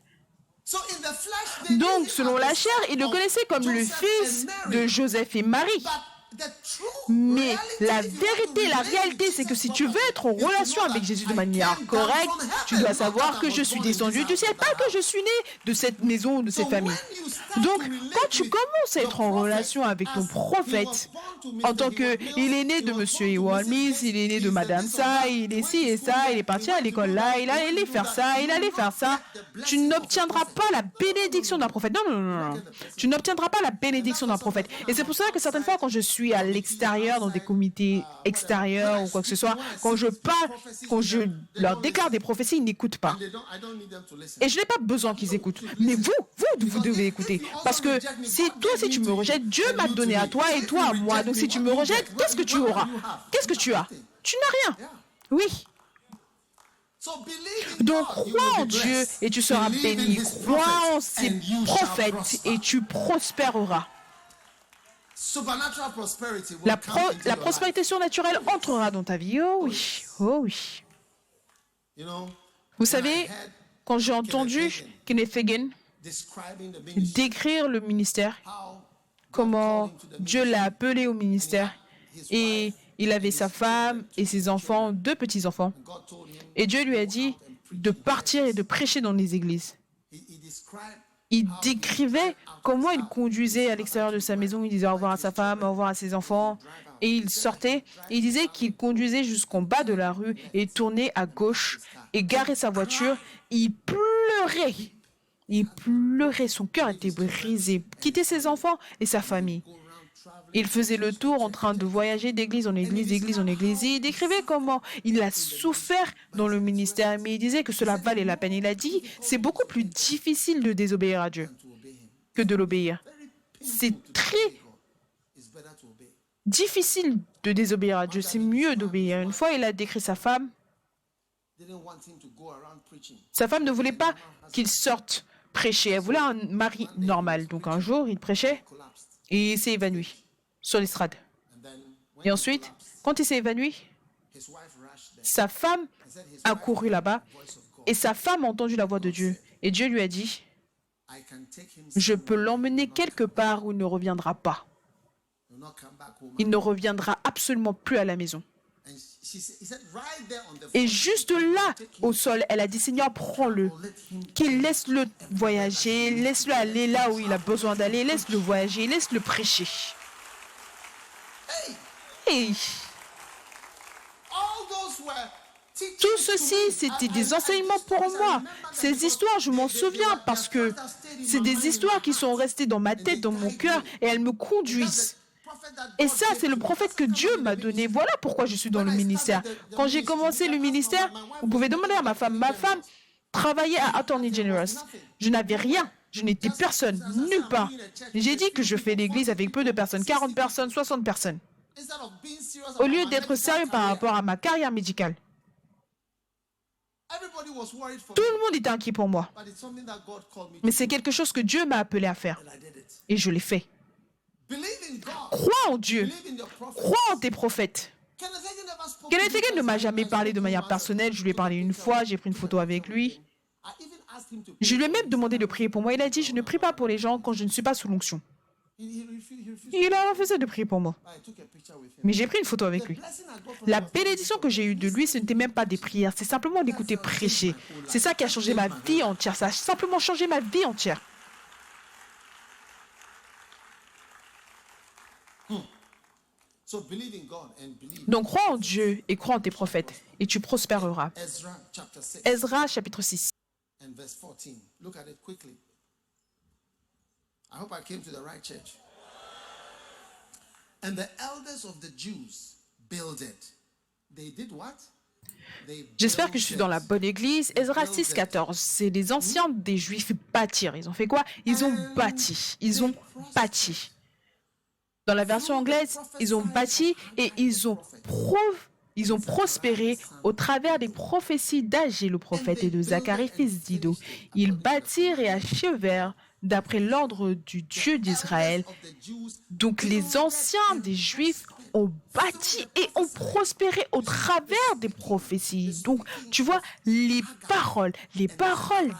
So in the flesh, they Donc, knew him selon as la the chair, son il le of connaissait comme le Joseph fils and Mary. de Joseph et Marie. But the true Mais reality, la if you want vérité, to la relate réalité, with c'est que Jesus si tu veux properly, être en you have to relation know avec that Jésus de I manière came down correcte, from tu heaven, dois not savoir that I que was je suis born in descendu this du house ciel, or pas that que house. je suis né de cette maison ou de So cette famille. when you start Donc, to relate quand tu with commences à the être en prophet relation avec ton as he prophète, was born to en Mr. tant que Howard il est Mills, né he de was Monsieur born to Ewald Mrs. Mills, This, il est né de he's the Madame this or ça, that, il he est went ci to et school ça, il there, est he parti à went to l'école do là, that, il he went allait to do faire that. ça, You il will allait not faire ça. get the Tu blessing of a n'obtiendras prophet. pas la bénédiction d'un prophète. Non, non, non, non. Tu n'obtiendras pas la bénédiction d'un prophète. Et c'est pour ça que certaines fois, quand je suis à l'extérieur, dans des comités extérieurs ou quoi que ce soit, quand je parle, quand je leur déclare des prophéties, ils n'écoutent pas. I don't need them to listen. Et je n'ai pas besoin qu'ils écoutent. Mais vous devez écouter. Parce que si toi, si tu me rejettes, Dieu m'a donné à toi et toi à moi. Donc si tu me rejettes, qu'est-ce que tu auras? Qu'est-ce que tu as? Tu n'as rien. Oui. So believe in Donc God, you crois en will be Dieu blessed. et tu seras Believe in béni. his Crois en prophets ses and you shall prophètes prosper. et tu prospéreras. Supernatural prosperity will La, come into your prospérité surnaturelle entrera dans ta vie. Oh oui, oh oui. life. You know, Vous when I savez, heard quand j'ai entendu Kenneth Hagin describing the ministry, décrire le ministère, how comment Dieu l'a appelé au ministère, et il avait sa femme et ses enfants, 2 petits-enfants, God told him, et Dieu lui a dit de partir et de prêcher dans les églises. he described Il décrivait comment il conduisait à l'extérieur de sa maison, il disait au revoir à sa femme, au revoir à ses enfants, et il sortait, et il disait qu'il conduisait jusqu'en bas de la rue et tournait à gauche et garait sa voiture. Il pleurait, son cœur était brisé, quittait ses enfants et sa famille. Il faisait le tour en train de voyager d'église en église, d'église en église. Et il décrivait comment il a souffert dans le ministère, mais il disait que cela valait la peine. Il a dit, c'est beaucoup plus difficile de désobéir à Dieu que de l'obéir. C'est très it's better to obey. difficile de désobéir à Dieu. C'est mieux d'obéir. Une fois, il a décrit sa femme. Didn't want him to go around preaching. Sa femme ne voulait pas qu'il sorte prêcher. Elle voulait un mari normal. Donc un jour, il prêchait Collapsed. et il s'est évanoui sur l'estrade. And then when Et ensuite, quand il s'est évanoui, his wife rushed there, sa femme and said his a wife couru là-bas voice of God. et sa femme a entendu la voix de Dieu. Et Dieu lui a dit, I can take him je somewhere. peux l'emmener quelque part où il ne reviendra pas. He'll not come back home. Il ne reviendra absolument plus à la maison. And he said right there on the Et floor, juste là, au sol, elle a dit, Seigneur, prends-le. Qu'il laisse-le voyager, laisse-le aller là où il a besoin d'aller, laisse-le voyager, laisse-le prêcher. hey, Et all those were teachings tout to ceci, me. c'était I des enseignements these pour stories, I moi. remember them Ces because histoires, je m'en they souviens were parce the que thoughts that stayed in c'est my des mind, histoires in my qui sont heart. restées dans ma tête, dans mon cœur, et elles me conduisent. Et ça, c'est le prophète que Dieu m'a donné. Voilà pourquoi je suis dans le ministère. Quand j'ai commencé le ministère, vous pouvez demander à ma femme travaillait à Attorney General. Je n'avais rien. Je n'étais personne, nulle part. J'ai dit que je fais l'église avec peu de personnes, 40 personnes, 60 personnes, au lieu d'être sérieux par rapport à ma carrière médicale. Everybody was worried for Tout me. le monde était inquiet pour moi. But it's something that God called me Mais to c'est quelque chose que Dieu m'a appelé à faire. do, and I did it. Et je l'ai fait. Believe in God. Crois en Dieu. Believe in your prophet. Crois en tes prophètes. Kenneth Hagin never spoke Kenneth to me Hagin ne m'a personally. jamais I parlé spoke de to manière him personnelle. Je lui ai parlé une fois, j'ai pris une photo avec lui. I even asked him to pray. Je lui ai même demandé de prier pour moi. Il a dit, je ne prie pas pour les gens quand je ne suis pas sous l'onction. He refused. Il a refusé de prier pour moi. I took a picture with him. Mais j'ai pris une photo avec The lui. blessing I got from La him was bénédiction que j'ai eue de lui, ce n'était même pas des prières, c'est simplement d'écouter prêcher. C'est ça qui a changé ma vie entière. Ça a simplement changé ma vie entière. so believe in God and believe. Donc crois en Dieu et crois en tes prophètes, et tu prospéreras. Ezra chapter 6 Ezra chapitre 6. and verse 14. Look at it quickly. I hope I came to the right church. And the elders of the Jews builded. They did what? They J'espère que je suis dans la bonne église. Ezra 6, 14. C'est les anciens des Juifs bâtir. Ils ont fait quoi? Ils ont bâti. Ils ont bâti. Dans la version anglaise, ils ont bâti et ils ont prospéré au travers des prophéties d'Agé le prophète et de Zacharie fils d'Ido. Ils bâtirent et achevèrent d'après l'ordre du Dieu d'Israël. Donc les anciens des Juifs ont bâti et ont prospéré au travers des prophéties. Donc tu vois, les paroles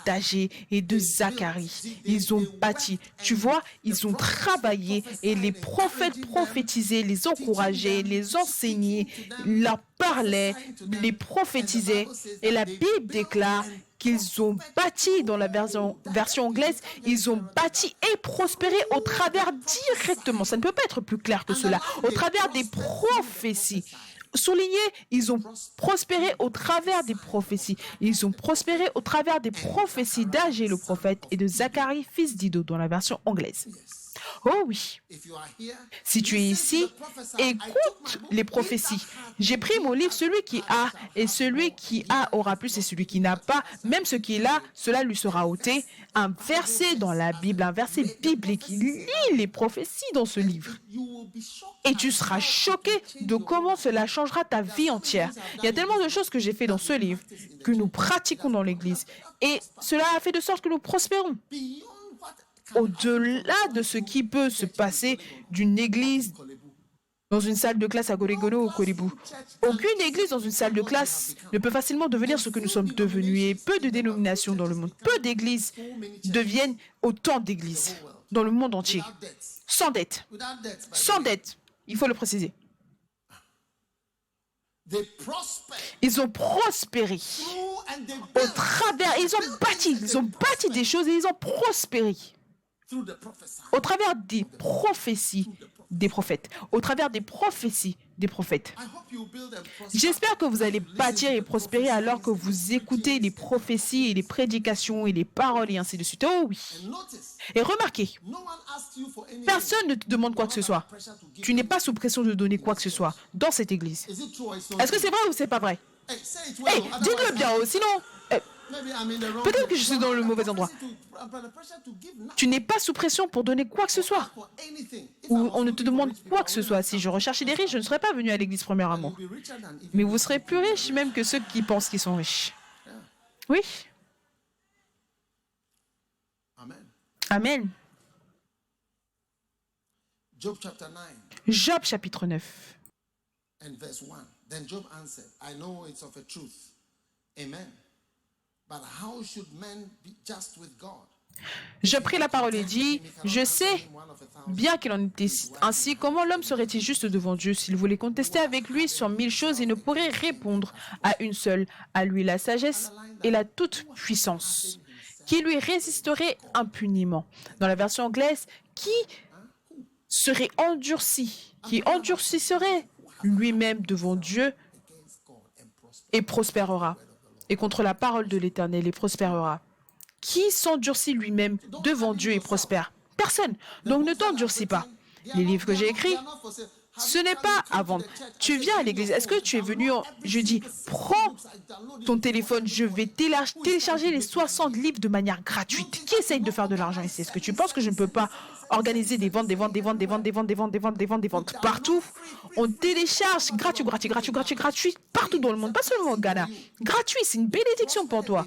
d'Agé et de Zacharie, ils ont bâti. Tu vois, ils ont travaillé et les prophètes prophétisaient, les encourageaient, les enseignaient, leur parlaient, les prophétisaient. Et la Bible déclare qu'ils ont bâti, dans la version anglaise, ils ont bâti et prospéré au travers directement. Ça ne peut pas être plus clair que cela. Au travers des prophéties. Souligné, ils ont prospéré au travers des prophéties. Ils ont prospéré au travers des prophéties d'Agé le prophète et de Zacharie fils d'Ido dans la version anglaise. Oh oui, si tu es ici, écoute les prophéties. J'ai pris mon livre, celui qui a, et celui qui a aura plus, et celui qui n'a pas, même ce qui est là, cela lui sera ôté. Un verset dans la Bible, un verset biblique. Lis les prophéties dans ce livre. Et tu seras choqué de comment cela changera ta vie entière. Il y a tellement de choses que j'ai fait dans ce livre, que nous pratiquons dans l'Église. Et cela a fait de sorte que nous prospérons. Au-delà de ce qui peut se passer d'une église dans une salle de classe à Goregono ou Koribou. Aucune église dans une salle de classe ne peut facilement devenir ce que nous sommes devenus. Et peu de dénominations dans le monde, peu d'églises deviennent autant d'églises dans le monde entier. Sans dette. Sans dette. Il faut le préciser. Ils ont prospéré au travers, ils ont bâti des choses et ils ont prospéré au travers des prophéties des prophètes, au travers des prophéties des prophètes. J'espère que vous allez bâtir et prospérer alors que vous écoutez les prophéties et les prédications et les paroles et ainsi de suite. Oh oui. Et remarquez, personne ne te demande quoi que ce soit. Tu n'es pas sous pression de donner quoi que ce soit dans cette église. Est-ce que c'est vrai ou c'est pas vrai? Hey, dites-le bien, sinon... peut-être que je suis dans le mauvais endroit. Tu n'es pas sous pression pour donner quoi que ce soit. Ou on ne te demande quoi que ce soit. Si je recherchais des riches, je ne serais pas venu à l'église Premier Amour. Mais vous serez plus riches même que ceux qui pensent qu'ils sont riches. Oui. Amen. Job chapitre 9. Then Job answered, I know it's of a truth. Amen. But how should men be just with God? Je pris la parole et dit, je sais bien qu'il en était ainsi, comment l'homme serait-il juste devant Dieu s'il voulait contester avec lui sur 1000 choses et ne pourrait répondre à une seule, à lui la sagesse et la toute-puissance, qui lui résisterait impunément. Dans la version anglaise, qui serait endurci, qui endurcirait lui-même devant Dieu et prospérera, et contre la parole de l'Éternel et prospérera. Qui s'endurcit lui-même devant Dieu et prospère? Personne. Donc ne t'endurcis pas. Les livres que j'ai écrits, ce n'est pas à vendre. Tu viens à l'église. Est-ce que tu es venu je dis, prends ton téléphone, je vais télécharger les 60 livres de manière gratuite. Qui essaye de faire de l'argent ici? Est-ce que tu penses que je ne peux pas organiser des ventes partout. On télécharge gratuit, partout dans le monde, pas seulement au Ghana. Gratuit, c'est une bénédiction pour toi.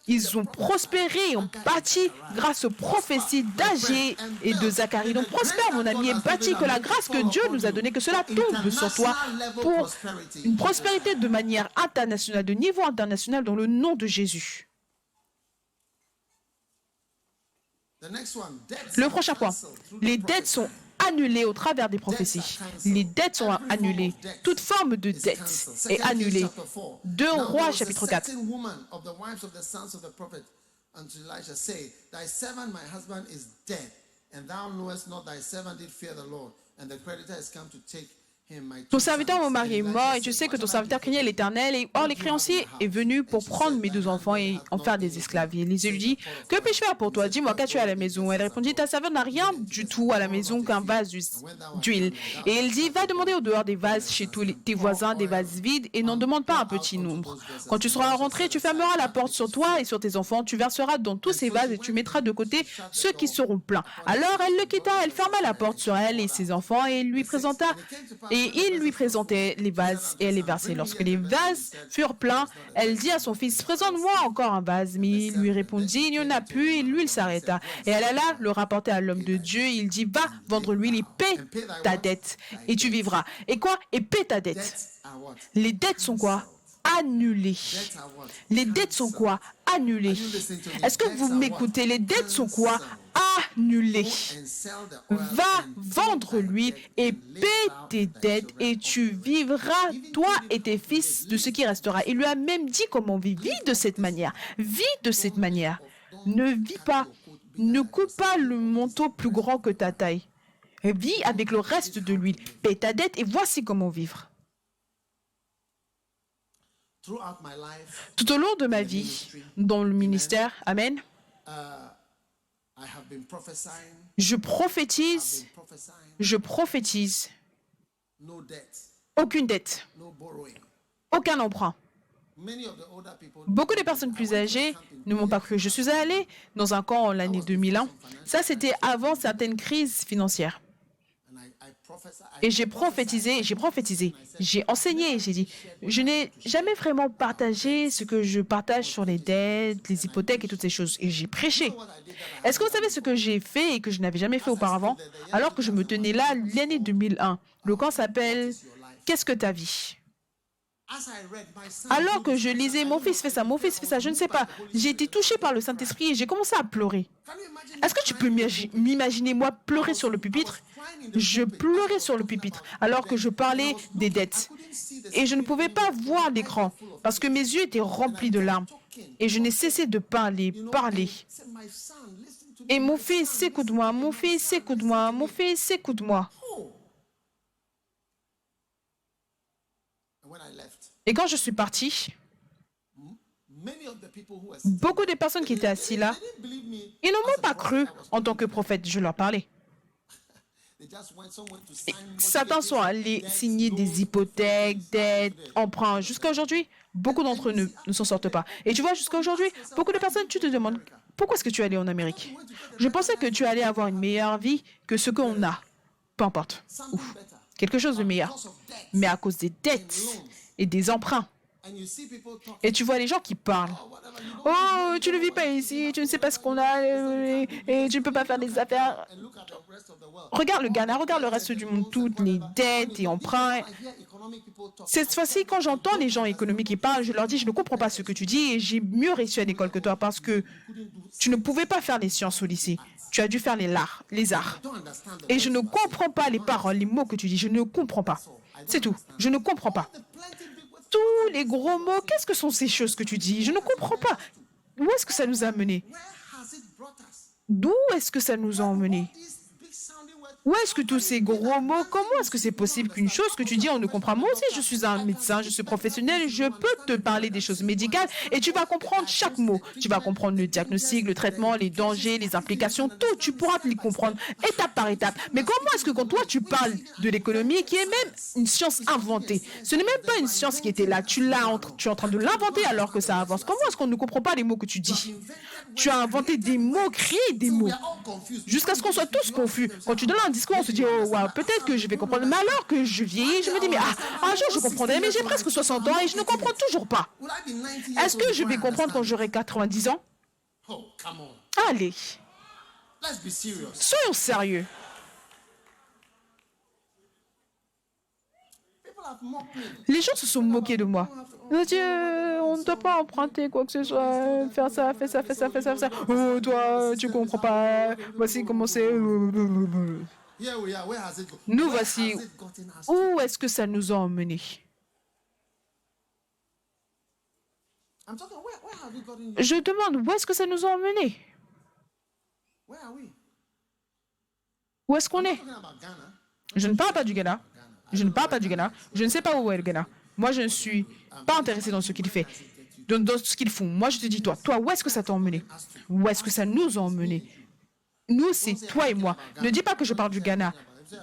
Ils ont prospéré, ont bâti grâce aux prophéties d'Agé et de Zacharie. Donc prospère, mon ami, et bâti que la grâce que Dieu nous a donnée, que cela tombe sur toi pour une prospérité de manière internationale, de niveau international, dans le nom de Jésus. Le prochain point, les dettes sont annulées au travers des prophéties. Les dettes sont annulées. Toute forme de dette est annulée. 2 Rois, chapitre 4. Ton serviteur, mon mari, est mort, et tu sais que ton serviteur craignait l'Éternel, et or les créanciers est venu pour prendre mes 2 enfants et en faire des esclaves. Et Élisée lui dit, que puis-je faire pour toi? Dis-moi, qu'as-tu à la maison? Elle répondit, ta servante n'a rien du tout à la maison qu'un vase d'huile. Et il dit, va demander au dehors des vases chez tous tes voisins, des vases vides, et n'en demande pas un petit nombre. Quand tu seras rentré, tu fermeras la porte sur toi et sur tes enfants, tu verseras dans tous ces vases et tu mettras de côté ceux qui seront pleins. Alors elle le quitta, elle ferma la porte sur elle et ses enfants, et il lui présentait les vases et elle les versait. Lorsque les vases furent pleins, elle dit à son fils, présente-moi encore un vase. Mais il lui répondit, il n'y en a plus, et l'huile s'arrêta. Et elle alla le rapporter à l'homme de Dieu. Il dit, va vendre l'huile et paie ta dette et tu vivras. Et quoi? Et paie ta dette. Les dettes sont quoi? Annulées. Les dettes sont quoi? Annulées. Est-ce que vous m'écoutez? Les dettes sont quoi? Annulées. Va vendre l'huile et paie tes dettes et tu vivras, toi et tes fils, de ce qui restera. Il lui a même dit comment vivre. Vis de cette manière. Vis de cette manière. Ne vis pas. Ne coupe pas le manteau plus grand que ta taille. Vis avec le reste de l'huile. Paie ta dette et voici comment vivre. Tout au long de ma vie, dans le ministère, Amen, je prophétise, aucune dette, aucun emprunt. Beaucoup de personnes plus âgées ne m'ont pas cru. Je suis allée dans un camp en l'année 2001. Ça, c'était avant certaines crises financières. Et j'ai prophétisé, j'ai enseigné, j'ai dit, je n'ai jamais vraiment partagé ce que je partage sur les dettes, les hypothèques et toutes ces choses. Et j'ai prêché. Est-ce que vous savez ce que j'ai fait et que je n'avais jamais fait auparavant? Alors que je me tenais là l'année 2001. Le camp s'appelle « Qu'est-ce que ta vie ?» Alors que je lisais, mon fils fait ça, je ne sais pas. J'ai été touchée par le Saint-Esprit et j'ai commencé à pleurer. Est-ce que tu peux m'imaginer, moi, pleurer sur le pupitre? Je pleurais sur le pupitre alors que je parlais des dettes. Et je ne pouvais pas voir l'écran parce que mes yeux étaient remplis de larmes. Et je n'ai cessé de parler. Et mon fils, écoute-moi, mon fils, écoute-moi, mon fils, écoute-moi. Et quand je suis parti, beaucoup de personnes qui étaient assises là, ils ne m'ont pas cru en tant que prophète. Je leur parlais. Certains sont allés signer des hypothèques, dettes, emprunts. Jusqu'à aujourd'hui, beaucoup d'entre eux ne s'en sortent pas. Et tu vois, jusqu'à aujourd'hui, beaucoup de personnes, tu te demandes, pourquoi est-ce que tu es allé en Amérique? Je pensais que tu allais avoir une meilleure vie que ce qu'on a. Peu importe. Ouf. Quelque chose de meilleur. Mais à cause des dettes et des emprunts. Et tu vois les gens qui parlent. Oh, tu ne vis pas ici, tu ne sais pas ce qu'on a et tu ne peux pas faire des affaires. Regarde le Ghana, regarde le reste du monde, toutes les dettes et emprunts. Cette fois-ci, quand j'entends les gens économiques qui parlent, je leur dis, je ne comprends pas ce que tu dis et j'ai mieux réussi à l'école que toi parce que tu ne pouvais pas faire les sciences au lycée. Tu as dû faire les arts. Et je ne comprends pas les paroles, les mots que tu dis. Je ne comprends pas. C'est tout. Je ne comprends pas. Tous les gros mots, qu'est-ce que sont ces choses que tu dis? Je ne comprends pas. Où est-ce que ça nous a menés? D'où est-ce que ça nous a emmenés? Où est-ce que tous ces gros mots, comment est-ce que c'est possible qu'une chose que tu dis, on ne comprend? Moi aussi, je suis un médecin, je suis professionnel, je peux te parler des choses médicales et tu vas comprendre chaque mot. Tu vas comprendre le diagnostic, le traitement, les dangers, les implications, tout. Tu pourras te les comprendre étape par étape. Mais comment est-ce que quand toi, tu parles de l'économie, qui est même une science inventée, ce n'est même pas une science qui était là, tu es en train de l'inventer alors que ça avance. Comment est-ce qu'on ne comprend pas les mots que tu dis? Tu as inventé des mots, créé des mots, jusqu'à ce qu'on soit tous confus. Quand tu donnes un discours, on se dit, oh, wow, peut-être que je vais comprendre. Mais alors que je vieillis, je me dis, mais un jour je comprendrai, mais j'ai presque 60 ans et je ne comprends toujours pas. Est-ce que je vais comprendre quand j'aurai 90 ans? Allez, soyons sérieux. Les gens se sont moqués de moi. Ils ont dit, on ne doit pas emprunter quoi que ce soit, faire ça, fais ça, fais ça, fais ça, fais ça. Oh, toi, tu comprends pas. Voici comment c'est. Nous voici. Où est-ce que ça nous a emmenés? Je demande, où est-ce que ça nous a emmenés? Où est-ce qu'on est? Je ne parle pas du Ghana. Je ne parle pas du Ghana. Je ne sais pas où est le Ghana. Moi, je ne suis pas intéressé dans ce qu'il fait, dans ce qu'ils font. Moi, je te dis, toi, où est-ce que ça t'a emmené? Où est-ce que ça nous a emmenés? Nous, c'est toi et moi. Ne dis pas que je parle du Ghana.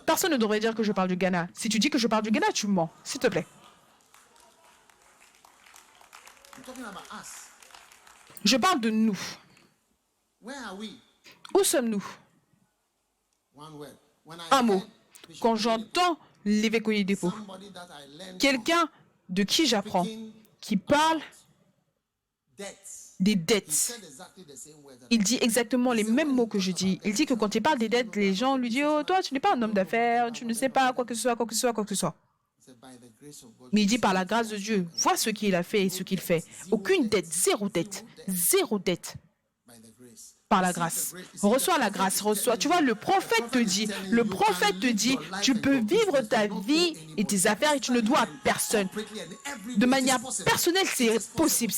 Personne ne devrait dire que je parle du Ghana. Si tu dis que je parle du Ghana, tu mens. S'il te plaît. Je parle de nous. Où sommes-nous? Un mot. Quand j'entends l'évêque Oyedepo, quelqu'un de qui j'apprends, qui parle des dettes, il dit exactement les mêmes mots que je dis. Il dit que quand il parle des dettes, les gens lui disent, oh, toi, tu n'es pas un homme d'affaires, tu ne sais pas quoi que ce soit, quoi que ce soit, quoi que ce soit. Mais il dit, par la grâce de Dieu, vois ce qu'il a fait et ce qu'il fait. Aucune dette, zéro dette, zéro dette. Par la grâce. Reçois la grâce, reçois. Tu vois, le prophète te dit, tu peux vivre ta vie et tes affaires et tu ne dois à personne. De manière personnelle, c'est possible,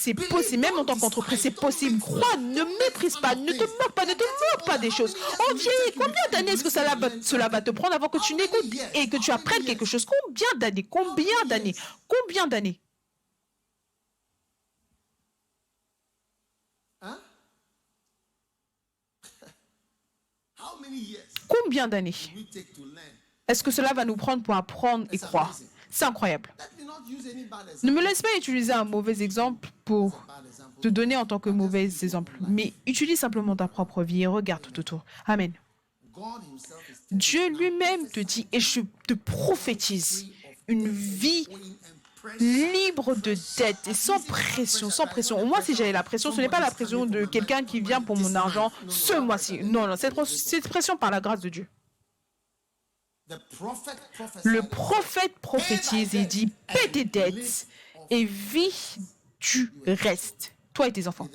même en tant qu'entreprise, c'est possible. Crois, ne méprise pas, ne te moque pas des choses. On vieillit, combien d'années est-ce que cela va te prendre avant que tu n'écoutes et que tu apprennes quelque chose? Combien d'années? Combien d'années est-ce que cela va nous prendre pour apprendre et croire? C'est incroyable. Ne me laisse pas utiliser un mauvais exemple pour te donner en tant que mauvais exemple, mais utilise simplement ta propre vie et regarde tout autour. Amen. Dieu lui-même te dit, et je te prophétise, une vie libre de dettes et sans pression, sans pression. Moi, si j'avais la pression, ce n'est pas la pression de quelqu'un qui vient pour mon argent ce mois-ci. Non, cette pression par la grâce de Dieu. Le prophète prophétise et dit, paie tes dettes et vis du reste, toi et tes enfants.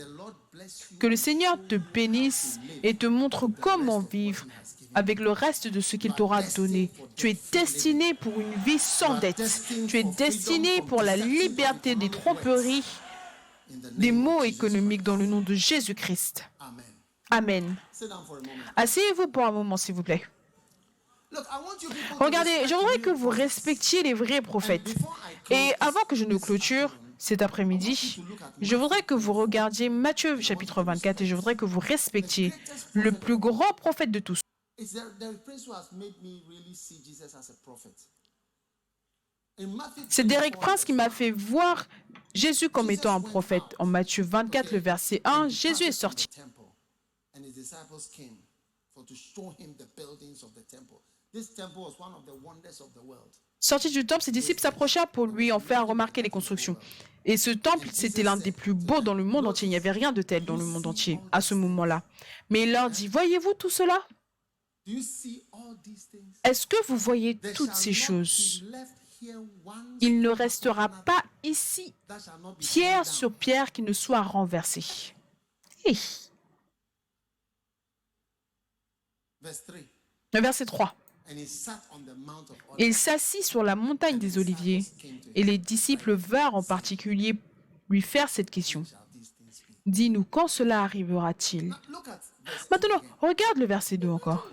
Que le Seigneur te bénisse et te montre comment vivre avec le reste de ce qu'il t'aura donné. Tu es destiné pour une vie sans dette. Tu es destiné pour la liberté des tromperies, des maux économiques dans le nom de Jésus-Christ. Amen. Asseyez-vous pour un moment, s'il vous plaît. Regardez, je voudrais que vous respectiez les vrais prophètes. Et avant que je ne clôture cet après-midi, je voudrais que vous regardiez Matthieu chapitre 24 et je voudrais que vous respectiez le plus grand prophète de tous. C'est Derek Prince qui m'a fait voir Jésus comme étant un prophète. En Matthieu 24, le verset 1, Jésus est sorti. Sorti du temple, ses disciples s'approchèrent pour lui en faire remarquer les constructions. Et ce temple, c'était l'un des plus beaux dans le monde entier. Il n'y avait rien de tel dans le monde entier à ce moment-là. Mais il leur dit, voyez-vous tout cela? Est-ce que vous voyez toutes ces choses? Il ne restera pas ici pierre sur pierre qui ne soit renversée. Le verset 3. Il s'assit sur la montagne des Oliviers et les disciples vinrent en particulier lui faire cette question. Dis-nous, quand cela arrivera-t-il? Maintenant, regarde le verset 2 encore.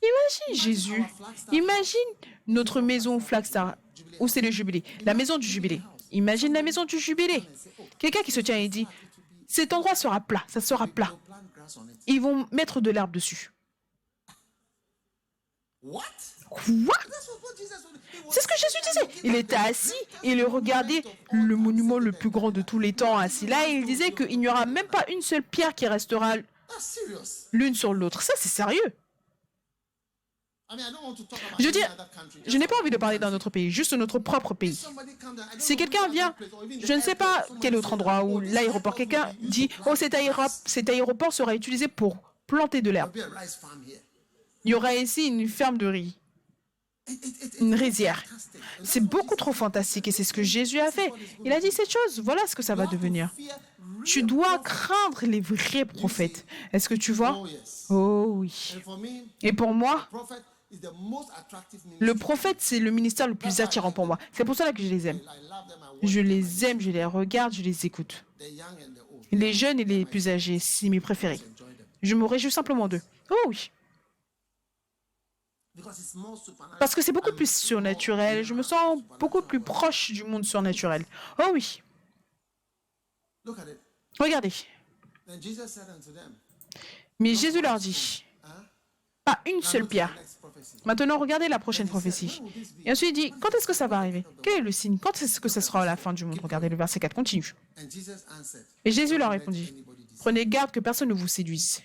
Imagine Jésus. Imagine notre maison Flagstar, où c'est le jubilé, la maison du jubilé. Imagine la maison du jubilé. Quelqu'un qui se tient et dit, cet endroit sera plat, ça sera plat. They'll plant grass on it. Ils vont mettre de l'herbe dessus. What? Quoi? That's what Jesus would. He was C'est ce que Jésus disait. Il était assis et il regardait le monument le plus grand de tous les temps assis là et il disait qu'il n'y aura même pas une seule pierre qui restera That's serious. l'une sur l'autre. Ça, c'est sérieux. I mean, I don't want to talk about Je veux any dire, other country. je n'ai pas envie de parler d'un autre pays, juste notre propre pays. Somebody come down. I don't Si know quelqu'un which vient, other place, or even the je ne sais pas airport, somebody quel autre said, endroit, ou "Oh, this l'aéroport, airport quelqu'un will be used dit, to oh, plant cet aéroport sera utilisé pour planter de l'herbe. There'll be a rice farm here." Il y aura ici une ferme de riz, une rizière. C'est beaucoup trop fantastique et c'est ce que Jésus a fait. Il a dit cette chose, voilà ce que ça va devenir. Tu dois craindre les vrais prophètes. Est-ce que tu vois? Oh yes. Oh oui. And for me, Et pour moi, prophet is the most attractive ministry. le prophète, c'est le ministère le plus attirant pour moi. C'est pour cela que je les aime. I love them. I watch Je les aime, je les regarde, je les écoute. the young and the old. Les jeunes et les plus âgés, c'est mes préférés. Enjoy them Je me réjouis simplement d'eux. Oh oui. because it's more supernatural. Parce que c'est beaucoup plus surnaturel. Je me sens beaucoup plus proche du monde surnaturel. Oh oui. Look at it. Regardez. Then Jesus said unto them, Mais Jésus leur dit, pas une seule "Look at pierre. the next prophecy." Maintenant, regardez la prochaine prophétie. Et ensuite, il dit, quand est-ce que ça va arriver? Quel est le signe? Quand est-ce que ça sera à la fin du monde? Regardez, le verset 4 continue. And Jesus answered, Et Jésus leur "Don't let répondit, anybody deceive prenez garde que personne ne vous séduise.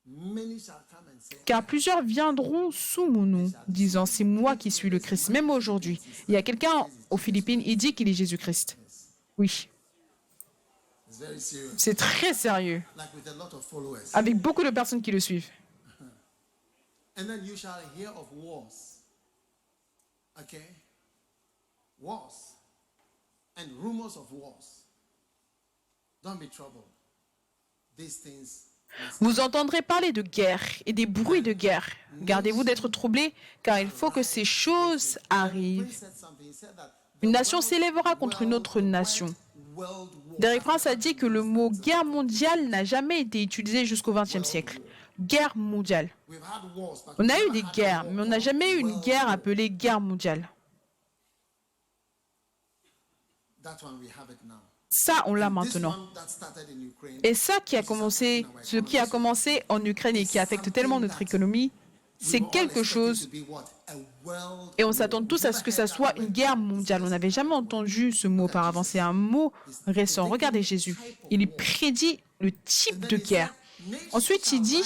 you. Many shall come and say, Car plusieurs viendront sous mon nom, disant, c'est moi qui suis le Christ. Même aujourd'hui, il y a quelqu'un aux Philippines, il dit qu'il est Jésus-Christ. Oui, It's very serious. c'est très sérieux, Like with a lot of followers. avec beaucoup de personnes qui le suivent. And then you shall hear of wars. Okay? Wars. And rumors of wars. Don't be troubled. These things must Vous entendrez parler de guerre et des bruits de guerre. Gardez-vous d'être troublés, car il faut que ces choses arrivent. Prince said something. He said that Une nation s'élèvera contre une autre nation. world war. Derek Prince a dit que le mot guerre mondiale n'a jamais été utilisé jusqu'au XXe siècle. Guerre mondiale. We've had wars, but On a we've eu des never had guerres, a war mais on n'a jamais eu une world guerre war. appelée guerre mondiale. That one we have it now. Ça, on l'a This maintenant. one that started in Ukraine. Et ça qui a commencé, ce qui a commencé en Ukraine et qui affecte tellement notre économie, c'est we were all quelque expecting chose, to be what? A world et on war. s'attend tous à ce que ça soit une guerre mondiale. On n'avait jamais entendu ce mot auparavant. C'est un mot récent. Regardez Jésus. Il prédit le type de guerre. Ensuite, il dit,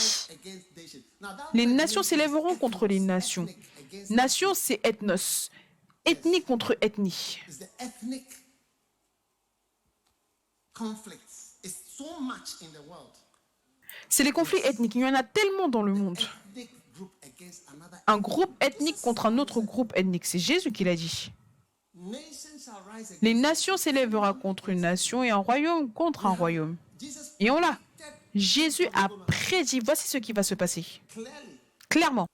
les nations s'élèveront contre les nations. Nation, c'est ethnos. Ethnie contre ethnie. Is the ethnic conflicts. It's so much in the world. C'est les conflits ethniques. Il y en a tellement dans le monde. Ethnic group against another. Un groupe ethnique contre un autre groupe ethnique. C'est Jésus qui l'a dit. Nations shall rise against. Les nations s'élèveront contre une nation et un royaume contre un royaume. Jesus Et on l'a. Jésus a prédit, voici ce qui va se passer. clearly. Clairement.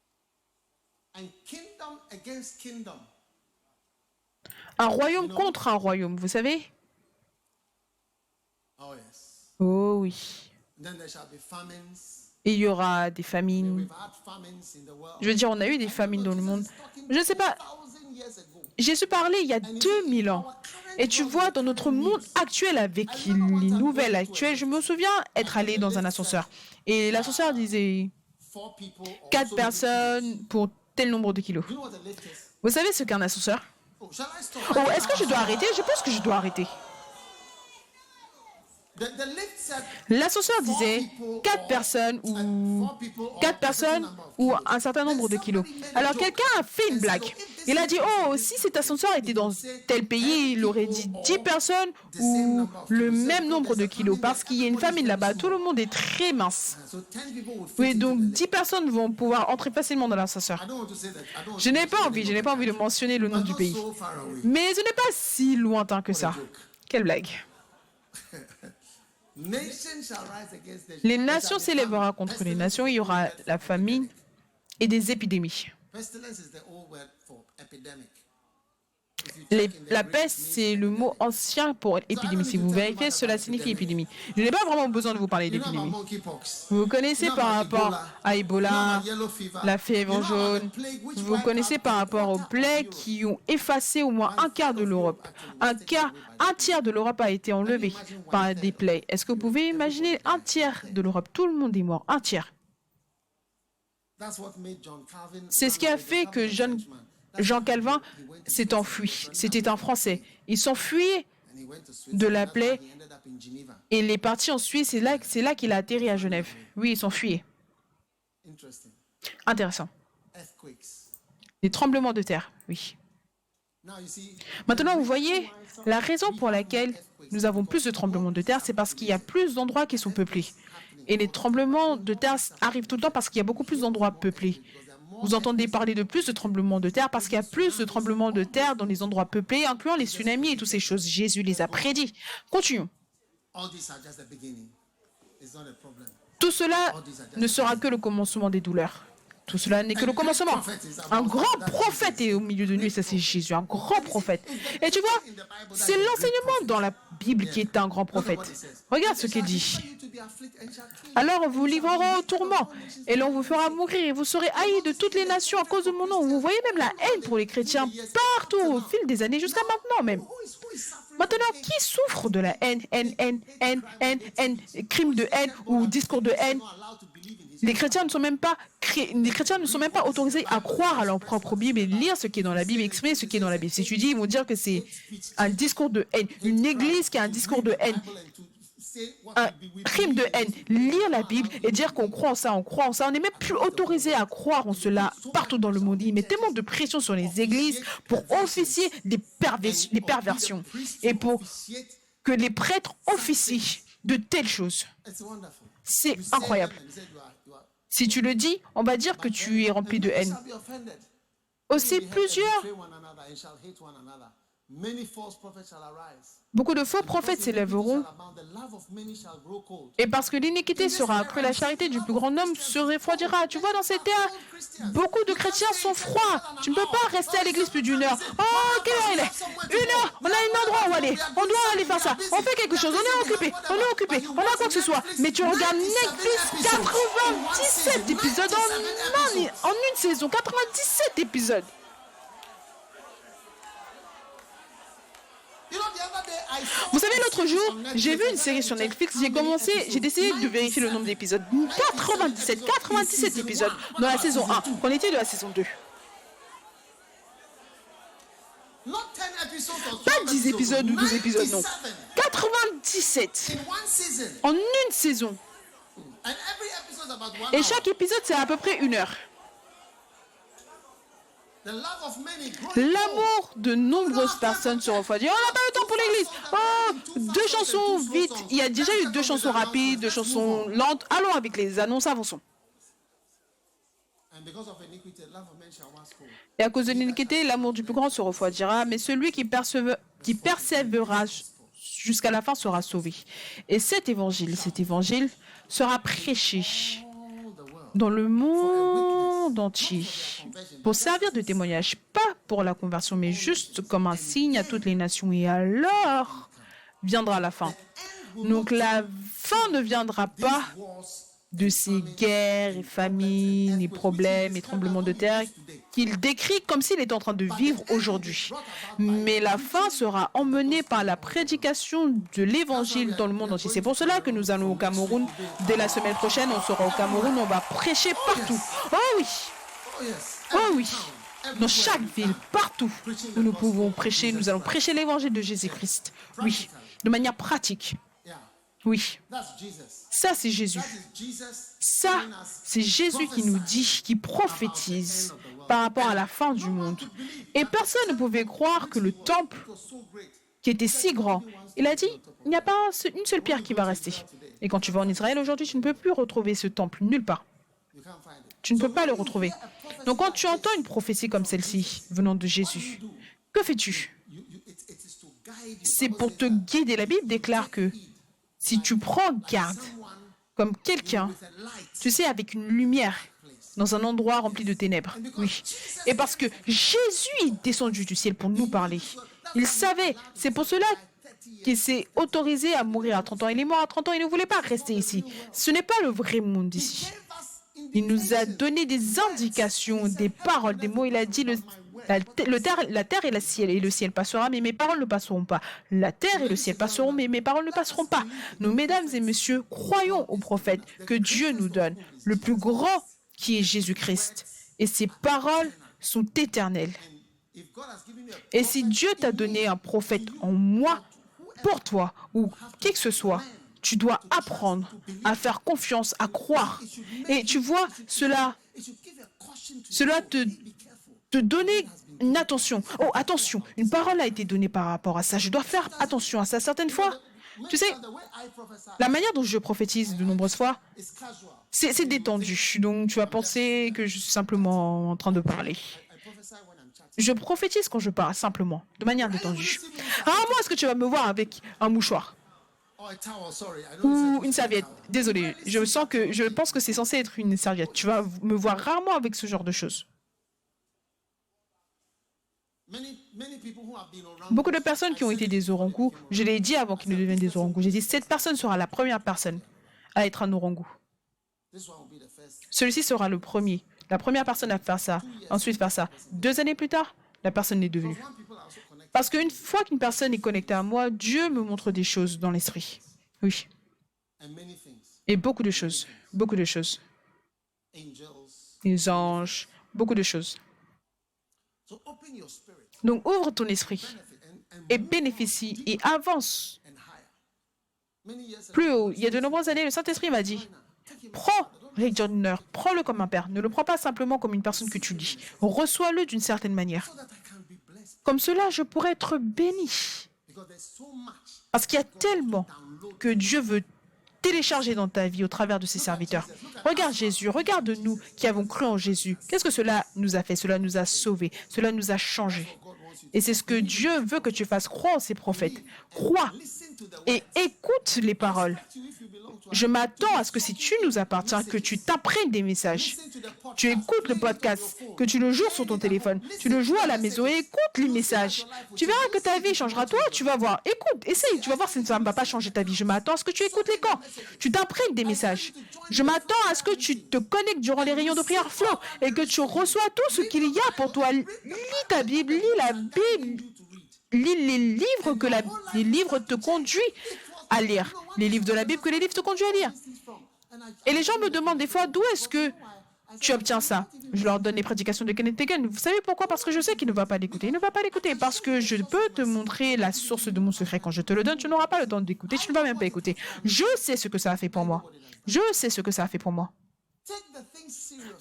And kingdom against kingdom. Un royaume contre un royaume, vous savez? Oh yes. Oh oui. And then there shall be famines. Et il y aura des famines. We've had famines in the world. Je veux dire, on a eu des famines dans le monde. Je ne sais pas, 2000 years ago. Jésus parlait il y a 2000 ans. Et tu vois, dans notre monde actuel, avec les nouvelles actuelles, je me souviens être allé dans un ascenseur. Et l'ascenseur disait 4 people. or 4 so personnes pour tel nombre de kilos. You know what a lift is? Vous savez ce qu'est un ascenseur? Oh, shall I stop? Oh, est-ce que je dois arrêter? Je pense que je dois arrêter. The lift said L'ascenseur disait 4 personnes ou 4 personnes ou un certain nombre de kilos. Alors quelqu'un a fait une blague. Il a dit, oh, si cet ascenseur était dans tel pays, il aurait dit 10 personnes ou le même nombre de kilos. Parce qu'il y a une famine là-bas, tout le monde est très mince. So 10 people would fit Oui, into donc the lift. 10 personnes vont pouvoir entrer facilement dans l'ascenseur. I don't want to say that. I don't want Je to n'ai say pas the envie, name je n'ai of pas the envie de country. mentionner le nom But du not pays. so far away. Mais ce n'est pas si lointain que ça. Quelle blague. Nation shall rise against nation. Les nations s'élèveront contre les nations, il y aura la famine et des épidémies. Pestilence is the old word for epidemic. If you La peste, c'est le mot ancien pour épidémie. Si vous vérifiez, cela signifie épidémie. Je n'ai pas vraiment besoin de vous parler You know about d'épidémie. monkeypox. Vous connaissez You know par about rapport Ebola. à You know Ebola, about yellow fever. la You fièvre know about jaune. the plague which Vous wiped connaissez out par a rapport aux quarter of plaies Europe. qui ont effacé au moins un quart de l'Europe. Un tiers de l'Europe a été enlevé par des plaies. Est-ce que vous pouvez imaginer un tiers de l'Europe? Tout le monde est mort. Un tiers. That's what made John Calvin C'est ce qui a fait que Jean Calvin s'est enfui. C'était un Français. Il s'enfuyait and he went to de Switzerland. la That's plaie how he ended up in Geneva. et il est parti en Suisse. C'est là qu'il a atterri à Genève. Oui, il s'enfuyait. Interesting. Intéressant. Earthquakes. Des tremblements de terre, oui. Now you see. Maintenant, vous voyez, la raison pour laquelle nous avons plus de tremblements de terre, c'est parce qu'il y a plus d'endroits qui sont peuplés. Et les tremblements de terre arrivent tout le temps parce qu'il y a beaucoup plus d'endroits peuplés. Vous entendez parler de plus de tremblements de terre parce qu'il y a plus de tremblements de terre dans les endroits peuplés, incluant les tsunamis et toutes ces choses. Jésus les a prédits. Continuons. All these are just the beginning. It's not a problem. Tout cela ne sera que le commencement des douleurs. Tout cela n'est que le commencement. Un grand prophète est au milieu de nous, et ça c'est Jésus, un grand prophète. Et tu vois, c'est l'enseignement dans la Bible qui est un grand prophète. Regarde ce qu'il dit. Alors vous livrerez au tourment, et l'on vous fera mourir, et vous serez haïs de toutes les nations à cause de mon nom. Vous voyez même la haine pour les chrétiens partout au fil des années, jusqu'à maintenant même. Maintenant, qui souffre de la haine, crime de haine ou discours de haine? Les chrétiens ne sont même pas autorisés à croire à leur propre Bible et lire ce qui est dans la Bible, exprimer ce qui est dans la Bible. Si tu dis, ils vont dire que c'est un discours de haine, une église qui a un discours de haine, un crime de haine. Lire la Bible et dire qu'on croit en ça, on n'est même plus autorisé à croire en cela partout dans le monde. Il met tellement de pression sur les églises pour officier des perversions et pour que les prêtres officient de telles choses. C'est incroyable. Si tu le dis, on va dire que tu es rempli de haine. Aussi, beaucoup de faux prophètes s'élèveront. Et parce que l'iniquité sera accrue, la charité du plus grand homme se refroidira. Tu vois, dans cette ère, beaucoup de chrétiens sont froids. Tu ne peux pas rester à l'église plus d'1 heure. Oh, quelle heure il est? 1 heure, on a un endroit où aller. On doit aller faire ça. On fait quelque chose, on est occupé, on a quoi que ce soit. Mais tu regardes Netflix, 97 épisodes en une saison, 97 épisodes. Vous savez, l'autre jour, j'ai vu une série sur Netflix, j'ai décidé de vérifier le nombre d'épisodes. 97 épisodes dans la saison 1. Qu'en était de la saison 2? Pas 10 épisodes ou 12 épisodes, non. 97 en une saison. Et chaque épisode, c'est à peu près 1 heure. L'amour de nombreuses personnes se refroidit. On n'a pas le temps pour l'église. Oh, 2 chansons vite. Il y a déjà eu 2 chansons rapides, 2 chansons lentes. Allons avec les annonces, avançons. Et à cause de l'iniquité, l'amour du plus grand se refroidira, mais celui qui persévérera jusqu'à la fin sera sauvé. Et cet évangile sera prêché dans le monde entier pour servir de témoignage, pas pour la conversion, mais juste comme un signe à toutes les nations. Et alors viendra la fin. Donc la fin ne viendra pas de ces guerres et famines et problèmes et tremblements de terre qu'il décrit comme s'il était en train de vivre aujourd'hui. Mais la fin sera emmenée par la prédication de l'évangile dans le monde entier. C'est pour cela que nous allons au Cameroun. Dès la semaine prochaine, on sera au Cameroun, on va prêcher partout. Oh oui! Oh oui! Dans chaque ville, partout où nous pouvons prêcher, nous allons prêcher l'évangile de Jésus-Christ. Oui, de manière pratique. Oui, ça c'est Jésus. Ça, c'est Jésus qui nous dit, qui prophétise par rapport à la fin du monde. Et personne ne pouvait croire que le temple, qui était si grand, il a dit, il n'y a pas une seule pierre qui va rester. Et quand tu vas en Israël aujourd'hui, tu ne peux plus retrouver ce temple nulle part. Tu ne peux pas le retrouver. Donc quand tu entends une prophétie comme celle-ci, venant de Jésus, que fais-tu? C'est pour te guider. La Bible déclare que si tu prends garde, comme quelqu'un, tu sais, avec une lumière, dans un endroit rempli de ténèbres. Oui. Et parce que Jésus est descendu du ciel pour nous parler. Il savait. C'est pour cela qu'il s'est autorisé à mourir à 30 ans. Il est mort à 30 ans. Il ne voulait pas rester ici. Ce n'est pas le vrai monde ici. Il nous a donné des indications, des paroles, des mots. Il a dit la terre et le ciel passera, mais mes paroles ne passeront pas. La terre et le ciel passeront, mais mes paroles ne passeront pas. Nous, mesdames et messieurs, croyons au prophète que Dieu nous donne, le plus grand qui est Jésus-Christ. Et ses paroles sont éternelles. Et si Dieu t'a donné un prophète en moi, pour toi, ou qui que ce soit, tu dois apprendre à faire confiance, à croire. Et tu vois, cela te donner une attention. Oh, attention, une parole a été donnée par rapport à ça. Je dois faire attention à ça. Certaines fois, tu sais, la manière dont je prophétise de nombreuses fois, c'est détendu. Donc, tu vas penser que je suis simplement en train de parler. Je prophétise quand je parle, simplement, de manière détendue. Rarement est-ce que tu vas me voir avec un mouchoir ou une serviette. Désolé, je pense que c'est censé être une serviette. Tu vas me voir rarement avec ce genre de choses. Beaucoup de personnes qui ont été des orangous, je l'ai dit avant qu'ils ne deviennent des orangous, j'ai dit cette personne sera la première personne à être un orangou. Celui-ci sera le premier. La première personne à faire ça, ensuite faire ça. 2 années plus tard, la personne n'est devenue. Parce qu'une fois qu'une personne est connectée à moi, Dieu me montre des choses dans l'esprit. Oui. Et beaucoup de choses. Beaucoup de choses. Les anges, beaucoup de choses. Donc ouvre ton esprit et bénéficie et avance plus haut. Il y a de nombreuses années, le Saint-Esprit m'a dit, prends Rick Joyner, prends-le comme un père. Ne le prends pas simplement comme une personne que tu lis. Reçois-le d'une certaine manière. Comme cela, je pourrais être béni. Parce qu'il y a tellement que Dieu veut télécharger dans ta vie au travers de ses serviteurs. Regarde Jésus, regarde nous qui avons cru en Jésus. Qu'est-ce que cela nous a fait? Cela nous a sauvés, cela nous a changés. Et c'est ce que Dieu veut que tu fasses. Crois en ses prophètes. Crois et écoute les paroles. Je m'attends à ce que si tu nous appartiens, que tu t'imprègnes des messages. Tu écoutes le podcast, que tu le joues sur ton téléphone. Tu le joues à la maison et écoute les messages. Tu verras que ta vie changera. Toi, tu vas voir. Écoute, essaye. Tu vas voir si ça ne va pas changer ta vie. Je m'attends à ce que tu écoutes les camps. Tu t'imprègnes des messages. Je m'attends à ce que tu te connectes durant les réunions de prière flow et que tu reçois tout ce qu'il y a pour toi. Lis ta Bible, lis la Bible. Lis les livres que les livres te conduisent à lire. Les livres de la Bible que les livres te conduisent à lire. Et les gens me demandent des fois, d'où est-ce que tu obtiens ça? Je leur donne les prédications de Kenneth Hagin. Vous savez pourquoi? Parce que je sais qu'il ne va pas l'écouter. Il ne va pas l'écouter parce que je peux te montrer la source de mon secret. Quand je te le donne, tu n'auras pas le temps d'écouter. Tu ne vas même pas écouter. Je sais ce que ça a fait pour moi. Je sais ce que ça a fait pour moi.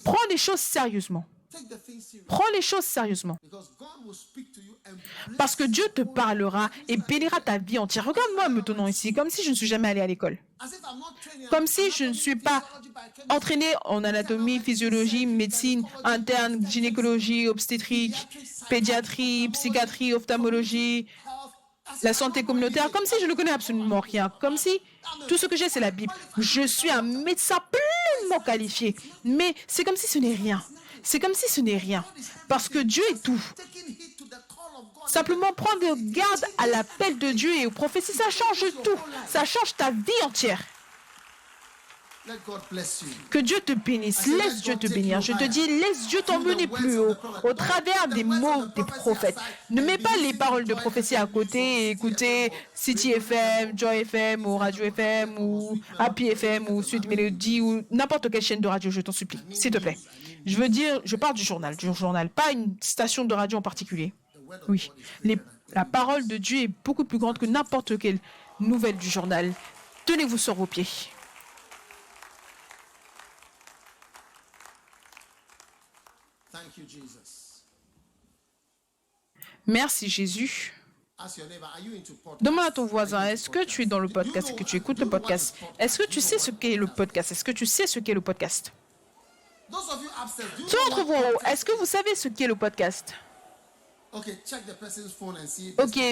Prends les choses sérieusement. Prends les choses sérieusement. Parce que Dieu te parlera et bénira ta vie entière. Regarde-moi maintenant ici, comme si je ne suis jamais allé à l'école. Comme si je ne suis pas entraîné en anatomie, physiologie, médecine interne, gynécologie, obstétrique, pédiatrie, psychiatrie, ophtalmologie, la santé communautaire, comme si je ne connais absolument rien. Comme si tout ce que j'ai, c'est la Bible. Je suis un médecin pleinement qualifié. Mais c'est comme si ce n'est rien. C'est comme si ce n'est rien, parce que Dieu est tout. Simplement prendre garde à l'appel de Dieu et aux prophéties, ça change tout. Ça change ta vie entière. Que Dieu te bénisse, laisse Dieu te bénir. Je te dis, laisse Dieu t'emmener plus haut, au travers des mots des prophètes. Ne mets pas les paroles de prophétie à côté et écoutez City FM, Joy FM, ou Radio FM, ou Happy FM, ou Sweet Melody, ou n'importe quelle chaîne de radio, je t'en supplie, s'il te plaît. Je veux dire, je parle du journal, pas une station de radio en particulier. Oui, la parole de Dieu est beaucoup plus grande que n'importe quelle nouvelle du journal. Tenez-vous sur vos pieds. Merci Jésus. Demande à ton voisin, est-ce que tu es dans le podcast? Est-ce que tu écoutes le podcast? Est-ce que tu sais ce qu'est le podcast? Est-ce que tu sais ce qu'est le podcast? Ceux d'entre vous, est-ce que vous savez ce qu'est le podcast? Ok,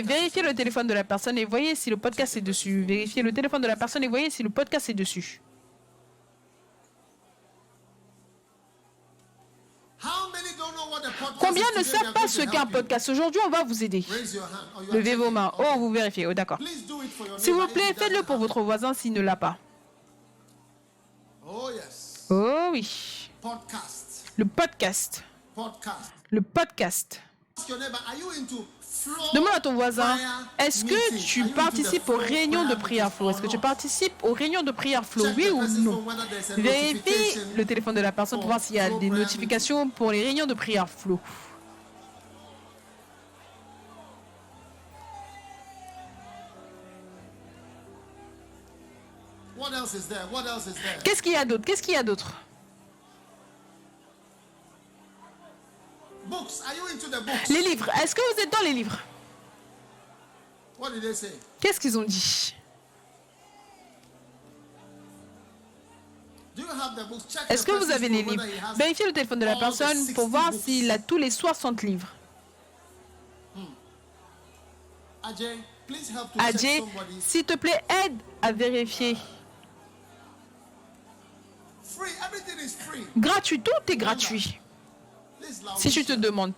vérifiez le téléphone de la personne et voyez si le podcast est dessus. Vérifiez le téléphone de la personne et voyez si le podcast est dessus. Combien Combien ne today we savent are pas going ce to qu'est un help you. podcast? Aujourd'hui, on va vous aider. Raise your hand. Or you are Levez vos checking. mains. Okay. Oh, vous vérifiez. Oh, d'accord. Please do it for your S'il vous neighbor if plaît, he doesn't faites-le pour have votre voisin s'il ne l'a pas. it. Oh yes. Oh oui. Podcast. Le podcast. Podcast. Le podcast. Ask your neighbor, are you into flow Demande à ton voisin, prayer est-ce que meetings? tu Are you into participes the aux flow réunions de prayer prière meetings flow? or Est-ce que tu not? participes aux réunions de prière flow? Check Oui the ou person's non? phone whether there's a Vérifie notification le téléphone de la personne pour voir s'il y a for des flow prayer notifications pour les réunions de prière flow. What else is there? What else is there? Qu'est-ce qu'il y a d'autre? Qu'est-ce qu'il y a d'autre? Books. Are you into the books? Les livres. Est-ce que vous êtes dans les livres? What did they say? Qu'est-ce qu'ils ont dit? Do you have the books? Check Est-ce the que vous person's avez les phone livres? whether he has Vérifiez le téléphone de la all the personne 60 pour voir books. s'il a tous les 60 livres. Ajay, please help to check Adjé, somebody's. s'il te plaît, aide à vérifier. Free. Everything is free. Gratuit, tout est gratuit. This Si je te demande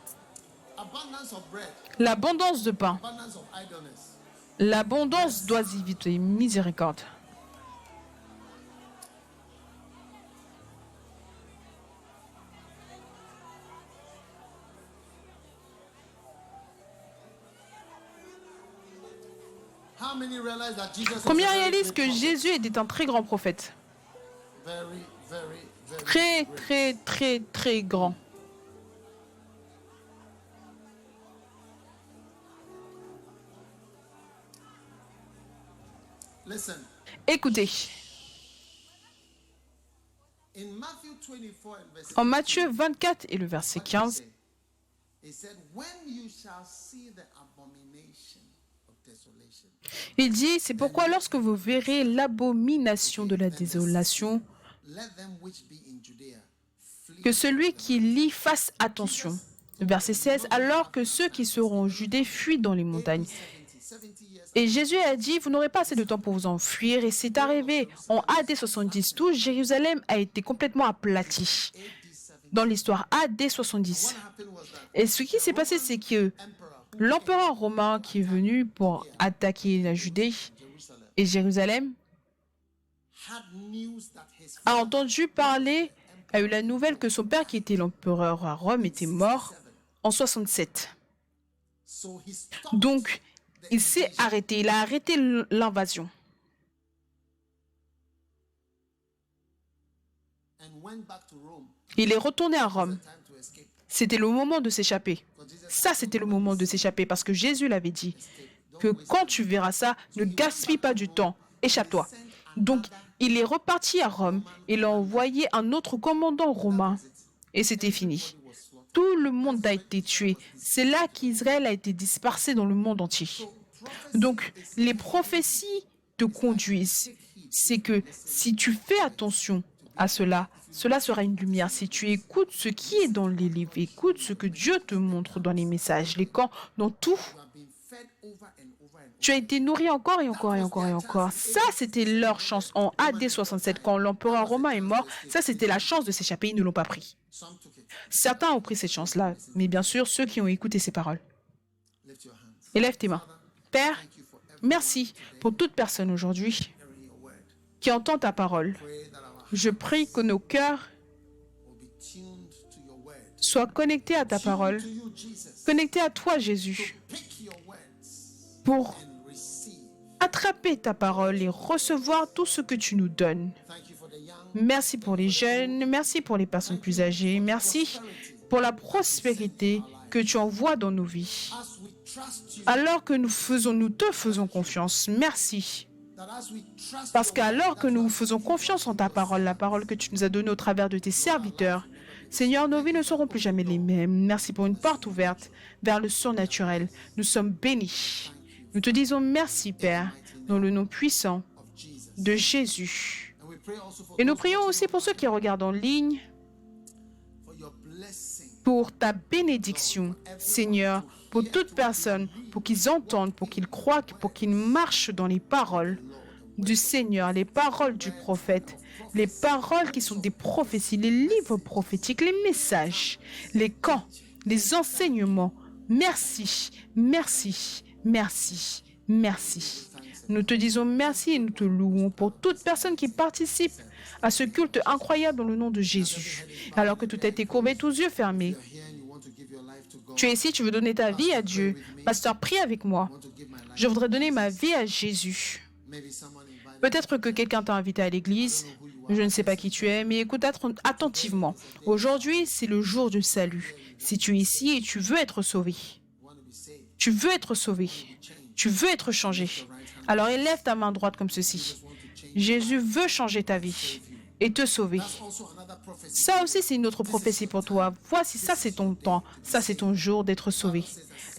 abundance of bread, l'abondance de pain, abundance of idleness. l'abondance d'oisiveté, miséricorde. How many realize that Jesus is Combien a very réalisent great que prophet? Jésus était un très grand prophète? Very, very, very Très, great. très, très, très grand. Listen, Écoutez, in Matthew 24 and verse en Matthieu 24 et le verset what did he 15, say? He said, when you shall see the abomination of desolation, il dit, c'est pourquoi lorsque vous verrez l'abomination de la désolation, let them which be in Judea flee. que celui qui lit fasse attention. Verset 16, alors que ceux qui seront en Judée fuient dans les montagnes. 70 years Et Jésus a dit, vous n'aurez pas assez de temps pour vous enfuir. Et c'est arrivé. En AD 70, tout Jérusalem a été complètement aplati. Dans l'histoire AD 70. happened was that Et ce qui s'est passé, c'est que emperor l'empereur romain qui est venu pour attaquer la Judée Jerusalem et Jérusalem had news that his a entendu parler, a eu la nouvelle que son père, qui était l'empereur à Rome, était mort en 67. so he stopped Donc, il s'est arrêté. Il a arrêté l'invasion. and went back to Rome. Il est retourné à Rome. Time to escape. C'était le moment de s'échapper. Ça, c'était le moment de s'échapper parce que Jésus l'avait dit que quand tu verras ça, ne gaspille pas du temps, échappe-toi. Donc, il est reparti à Rome. Il a envoyé un autre commandant romain et c'était fini. Tout le monde a été tué. C'est là qu'Israël a été dispersé dans le monde entier. Donc, les prophéties te conduisent. C'est que si tu fais attention à cela, cela sera une lumière. Si tu écoutes ce qui est dans les livres, écoute ce que Dieu te montre dans les messages, les camps, dans tout, You have been fed over and over and over. tu as été nourri encore et encore et encore et encore. Ça, c'était leur chance. En AD 67, quand l'empereur romain est mort, ça, c'était la chance de s'échapper. Ils ne l'ont pas pris. Some took it. Certains ont pris cette chance-là, mais bien sûr, ceux qui ont écouté ces paroles. Lift your hands. Élève tes mains. Père, Thank you for every merci pour toute personne aujourd'hui hearing your word. qui entend ta parole. Pray that our heart Je prie que nos cœurs will be tuned to your word. soient connectés à ta parole, To you, Jesus. connectés à toi, Jésus, Pick your words pour and receive. attraper ta parole et recevoir tout ce que tu nous donnes. Thank you for the young. Merci pour les jeunes, merci pour les personnes plus âgées, merci pour la prospérité que tu envoies dans nos vies. As we trust you, Alors que nous te faisons confiance, merci. that as we trust Parce your qu'alors que nous faisons confiance en ta parole, la parole que tu nous as donnée au travers de tes serviteurs, Seigneur, nos vies ne seront plus jamais les mêmes. Merci pour une porte ouverte vers le surnaturel. Nous sommes bénis. Nous te disons merci, Père, dans le nom puissant of Jesus. de Jésus. And we pray also for Et nous those prions aussi pour ceux qui regardent en ligne, for your blessing. pour ta bénédiction, Seigneur, pour toute personne, pour qu'ils entendent, pour qu'ils croient, pour qu'ils marchent dans les paroles du Seigneur, les paroles du prophète, les paroles qui sont des prophéties, les livres prophétiques, les messages, les camps, les enseignements. Merci, merci, merci, merci. Nous te disons merci et nous te louons pour toute personne qui participe à ce culte incroyable dans le nom de Jésus. Alors que tout a été courbé, tous yeux fermés. Tu es ici, tu veux donner ta vie à Dieu. Pasteur, prie avec moi. Je voudrais donner ma vie à Jésus. Peut-être que quelqu'un t'a invité à l'église. Je ne sais pas qui tu es, mais écoute attentivement. Aujourd'hui, c'est le jour du salut. Si tu es ici et tu veux être sauvé, tu veux être sauvé, tu veux être changé, alors élève ta main droite comme ceci. Jésus veut changer ta vie et te sauver. Ça aussi, c'est une autre prophétie pour toi. Voici, ça c'est ton temps, ça c'est ton jour d'être sauvé.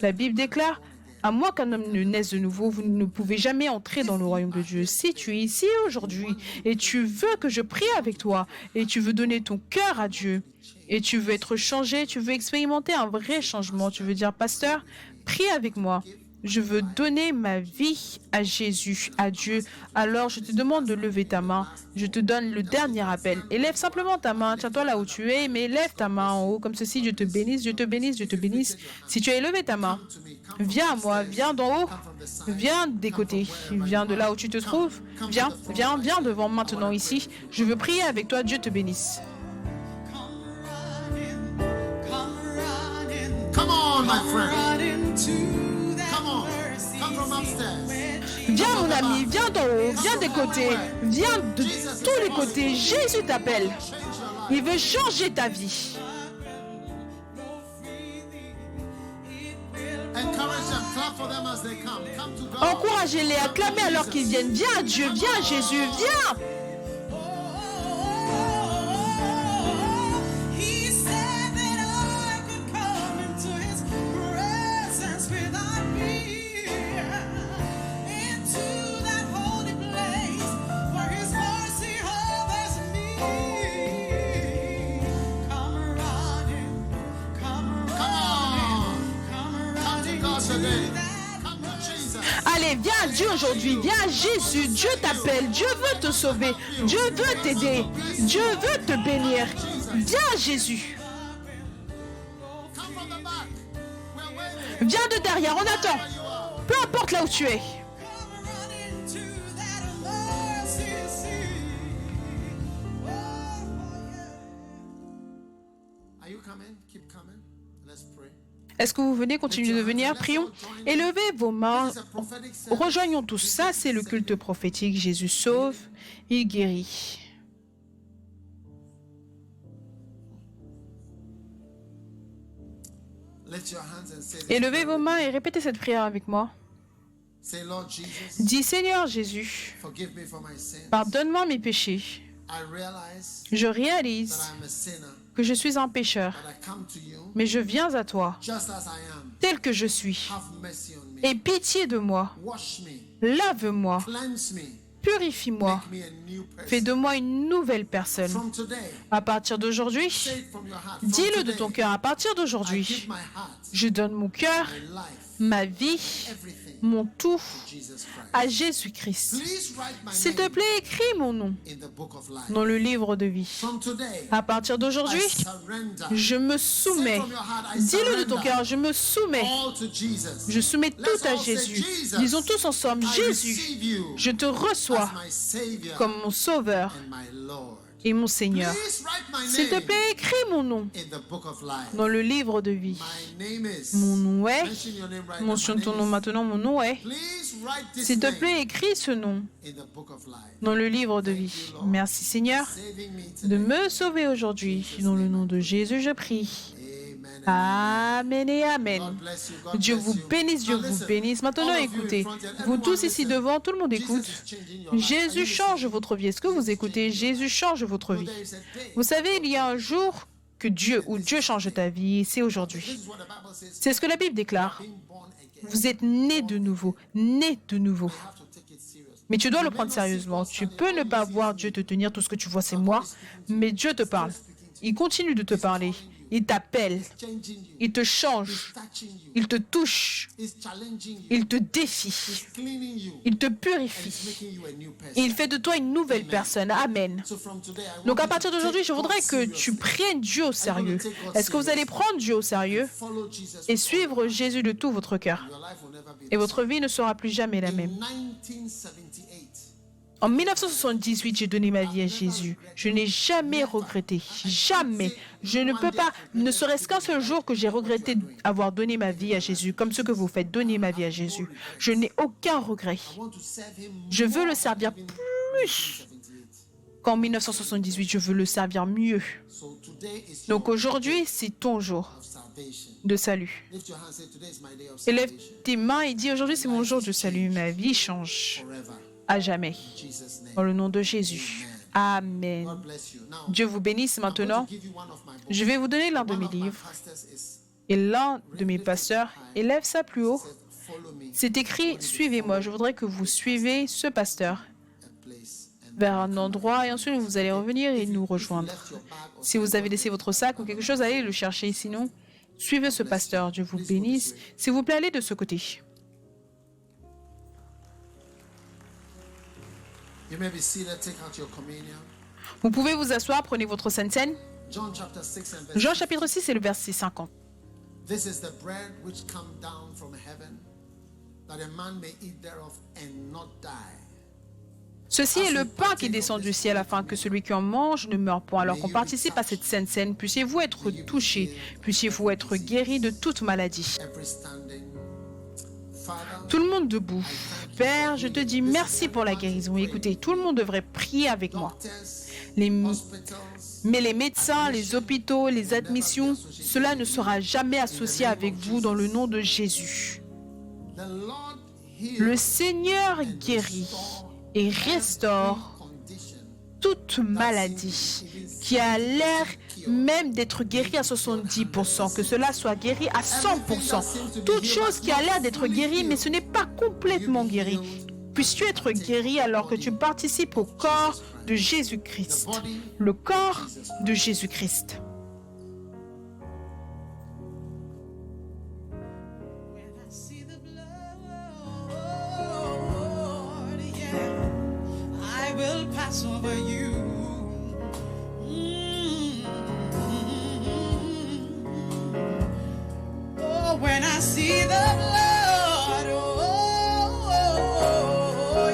La Bible déclare, à moins qu'un homme ne naisse de nouveau, vous ne pouvez jamais entrer dans le royaume de Dieu. Si tu es ici aujourd'hui et tu veux que je prie avec toi et tu veux donner ton cœur à Dieu et tu veux être changé, tu veux expérimenter un vrai changement, tu veux dire, pasteur, prie avec moi. Je veux donner ma vie à Jésus, à Dieu. Alors, je te demande de lever ta main. Je te donne le dernier appel. Élève simplement ta main. Tiens-toi là où tu es, mais lève ta main en haut, comme ceci. Dieu te bénisse, Dieu te bénisse, Dieu te bénisse. Si tu as élevé ta main, viens à moi, viens d'en haut, viens des côtés, viens de là où tu te trouves. Viens devant maintenant ici. Je veux prier avec toi. Dieu te bénisse. Come on, my friend. Viens mon ami, viens d'en haut, viens des côtés, viens de tous les côtés. Jésus t'appelle. Il veut changer ta vie. Encouragez-les, acclamez alors qu'ils viennent. Viens à Dieu, viens à Jésus, viens. Allez, viens à Dieu aujourd'hui, viens à Jésus. Dieu t'appelle, Dieu veut te sauver, Dieu veut t'aider, Dieu veut te bénir. Viens à Jésus. Viens de derrière, on attend. Peu importe là où tu es. Est-ce que vous venez? Continuez de venir, prions. Élevez vos mains, rejoignons tous. Ça, c'est le culte prophétique. Jésus sauve, il guérit. Élevez vos mains et répétez cette prière avec moi. Dis, Seigneur Jésus, pardonne-moi mes péchés. Je réalise que je suis un pécheur, mais je viens à toi, tel que je suis. Aie pitié de moi, lave-moi, purifie-moi, fais de moi une nouvelle personne. À partir d'aujourd'hui, dis-le de ton cœur, à partir d'aujourd'hui, je donne mon cœur, ma vie, mon tout à Jésus-Christ. S'il te plaît, écris mon nom dans le livre de vie. À partir d'aujourd'hui, je me soumets. Dis-le de ton cœur, je me soumets. Je soumets tout à Jésus. Disons tous ensemble, Jésus, je te reçois comme mon Sauveur et mon Seigneur. S'il te plaît, écris mon nom dans le livre de vie. Mon nom est, mentionne ton nom maintenant, mon nom est. S'il te plaît, écris ce nom dans le livre de vie. Merci Seigneur de me sauver aujourd'hui. Dans le nom de Jésus, je prie. Amen et Amen. Dieu vous bénisse, Dieu vous bénisse. Maintenant, écoutez, vous tous ici devant, tout le monde écoute. Jésus change votre vie. Est-ce que vous écoutez? Jésus change votre vie. Vous savez, il y a un jour que Dieu change ta vie, et c'est aujourd'hui. C'est ce que la Bible déclare. Vous êtes né de nouveau, né de nouveau. Mais tu dois le prendre sérieusement. Tu peux ne pas voir Dieu te tenir, tout ce que tu vois, c'est moi, mais Dieu te parle. Il continue de te parler. Il t'appelle, He's changing you. il te He's change, touching you. il te touche, He's challenging you. il te défie, He's cleaning you. il te And he's purifie. making you a new person. Il fait de toi une nouvelle personne. Amen. So from today, I Donc want à you partir to d'aujourd'hui, take je voudrais God que tu seriously. prennes Dieu au sérieux. Est-ce que vous allez prendre Dieu au sérieux Follow Jesus et with suivre Jésus de tout votre cœur? your life will never be Et the votre vie ne sera plus jamais la same. même. In 1978, En 1978, j'ai donné ma vie à Jésus. Je n'ai jamais regretté. Jamais. Je ne peux pas, ne serait-ce qu'un seul jour que j'ai regretté avoir donné ma vie à Jésus, comme ce que vous faites, donner ma vie à Jésus. Je n'ai aucun regret. I want to serve him Je veux more le servir than plus 1978. qu'en 1978. Je veux le servir mieux. So today is Donc your aujourd'hui, c'est ton jour of salvation. de salut. Lift your hands, say, today is my day of Élève salvation. tes mains et dis, aujourd'hui, c'est mon jour de salut. Ma vie change Forever. à jamais. In Jesus' name. Dans le nom de Jésus. Amen. God bless you. Now, Dieu vous bénisse I'm going maintenant. to give you one of my books. Je vais vous donner l'un de One mes of my livres. pastors is Et l'un de mes pasteurs élève ça plus haut. said, follow me C'est écrit, suivez-moi. Je voudrais que vous suivez ce pasteur a place. And vers un endroit et ensuite vous allez revenir et nous rejoindre. left your bag or Si vous avez laissé votre sac ou quelque chose, allez le chercher. Sinon, suivez ce pasteur. Dieu vous bénisse. S'il vous plaît, allez de ce côté. you may be seated, take out your communion. Vous pouvez vous asseoir, prenez votre Sainte Seine. John chapter 6 and verse Jean chapitre 6 et le verset 50. This is the bread which come down from heaven, that a man may eat thereof and not die. Ceci est le pain qui descend du ciel afin que celui qui en mange ne meure point. Alors qu'on participe à cette sainte scène, puissiez-vous être touchés, puissiez-vous être guéris de toute maladie. Every standing. Father, Tout le monde debout. Père, je te dis merci pour la guérison. Écoutez, tout le monde devrait prier avec moi. doctors, Les- hospitals, mais les médecins, les hôpitaux, les admissions, cela ne sera jamais associé avec vous dans le nom de Jésus. the Lord heals Le Seigneur guérit et restaure condition. toute maladie qui a l'air même d'être guérie à 70%, que cela soit guéri à 100%. Toute chose qui a l'air d'être guérie, mais ce n'est pas complètement guéri. Puisses-tu être guéri alors que tu participes au corps de Jésus-Christ, le corps de Jésus-Christ. When I see the blood, yeah, I will pass over you. Oh, when I see the blood,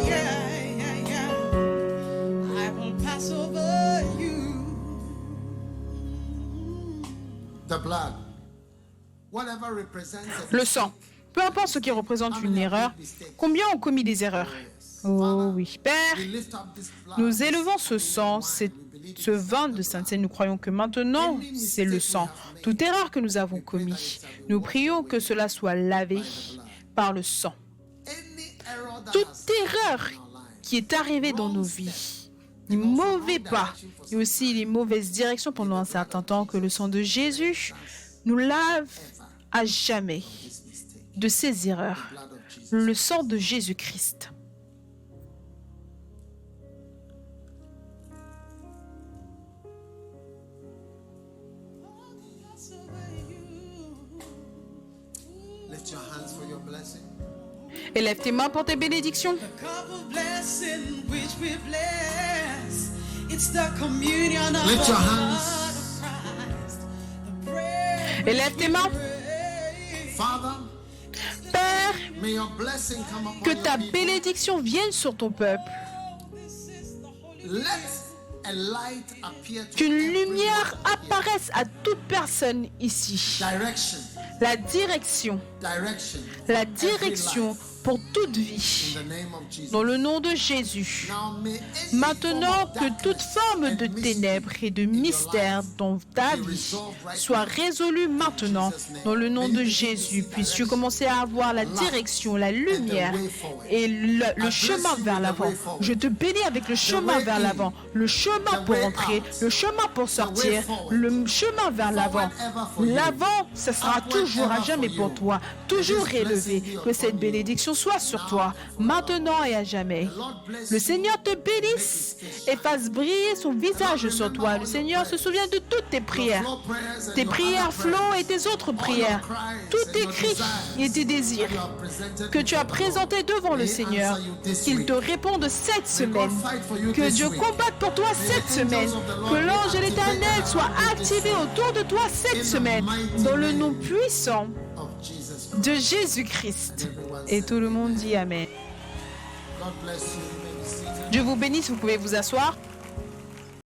yeah, yeah, yeah, I will pass over you. The blood. Whatever represents a Le sang. Peu importe ce qui représente une erreur, combien ont commis des erreurs? Oh oui. Père, we lift up this blood. nous élevons ce sang, ce vin de Sainte Seine. Nous croyons que maintenant, c'est le sang. Toute erreur que nous avons commise, nous prions que cela soit lavé par le sang. Any error that Toute has erreur in our life, qui est arrivée dans nos vies, les mauvais pas et aussi les mauvaises directions pendant un certain temps, que le sang de Jésus nous lave à jamais this mistake. de ces erreurs. Blood of Jesus. Le sang de Jésus-Christ. Pass over you. Lift your hands for your blessing. Élève tes mains pour tes bénédictions. The cup of blessing which we bless, it's the communion of Lift the your blood hands. of Christ. The bread Élève tes mains. break. Father, Père, may your blessing come upon que your ta people. bénédiction vienne sur ton peuple. This is the holy Let a light appear to Qu'une everyone lumière here. apparaisse à toute personne ici. Direction, La direction. direction. La Every direction life. pour toute In vie. the name of Jesus. Dans le nom de Jésus. Now may any Maintenant form of que toute darkness forme de and mystery ténèbres et de mystère dans ta vie soit résolue maintenant dans le nom de Jésus. Puisses-tu commencer à avoir la direction, la lumière et le chemin vers l'avant. Je te bénis avec le chemin vers l'avant, le chemin pour entrer, le chemin pour sortir, le chemin vers l'avant. L'avant, ce sera toujours à jamais pour toi, toujours élevé. Que cette bénédiction soit sur toi, maintenant et à jamais. Le Seigneur te bénisse et fasse briller son visage sur toi. Le Seigneur se souvient de toutes tes prières. Tes prières, Flo, et tes autres prières. Tous tes cris et tes désirs que tu as présentés devant le Seigneur. Qu'il te réponde cette semaine. Que Dieu combatte pour toi cette semaine. Que l'ange de l'Éternel soit activé autour de toi cette semaine. Dans le nom puissant de Jésus-Christ. Et tout le monde dit Amen. Dieu vous bénisse, vous pouvez vous asseoir.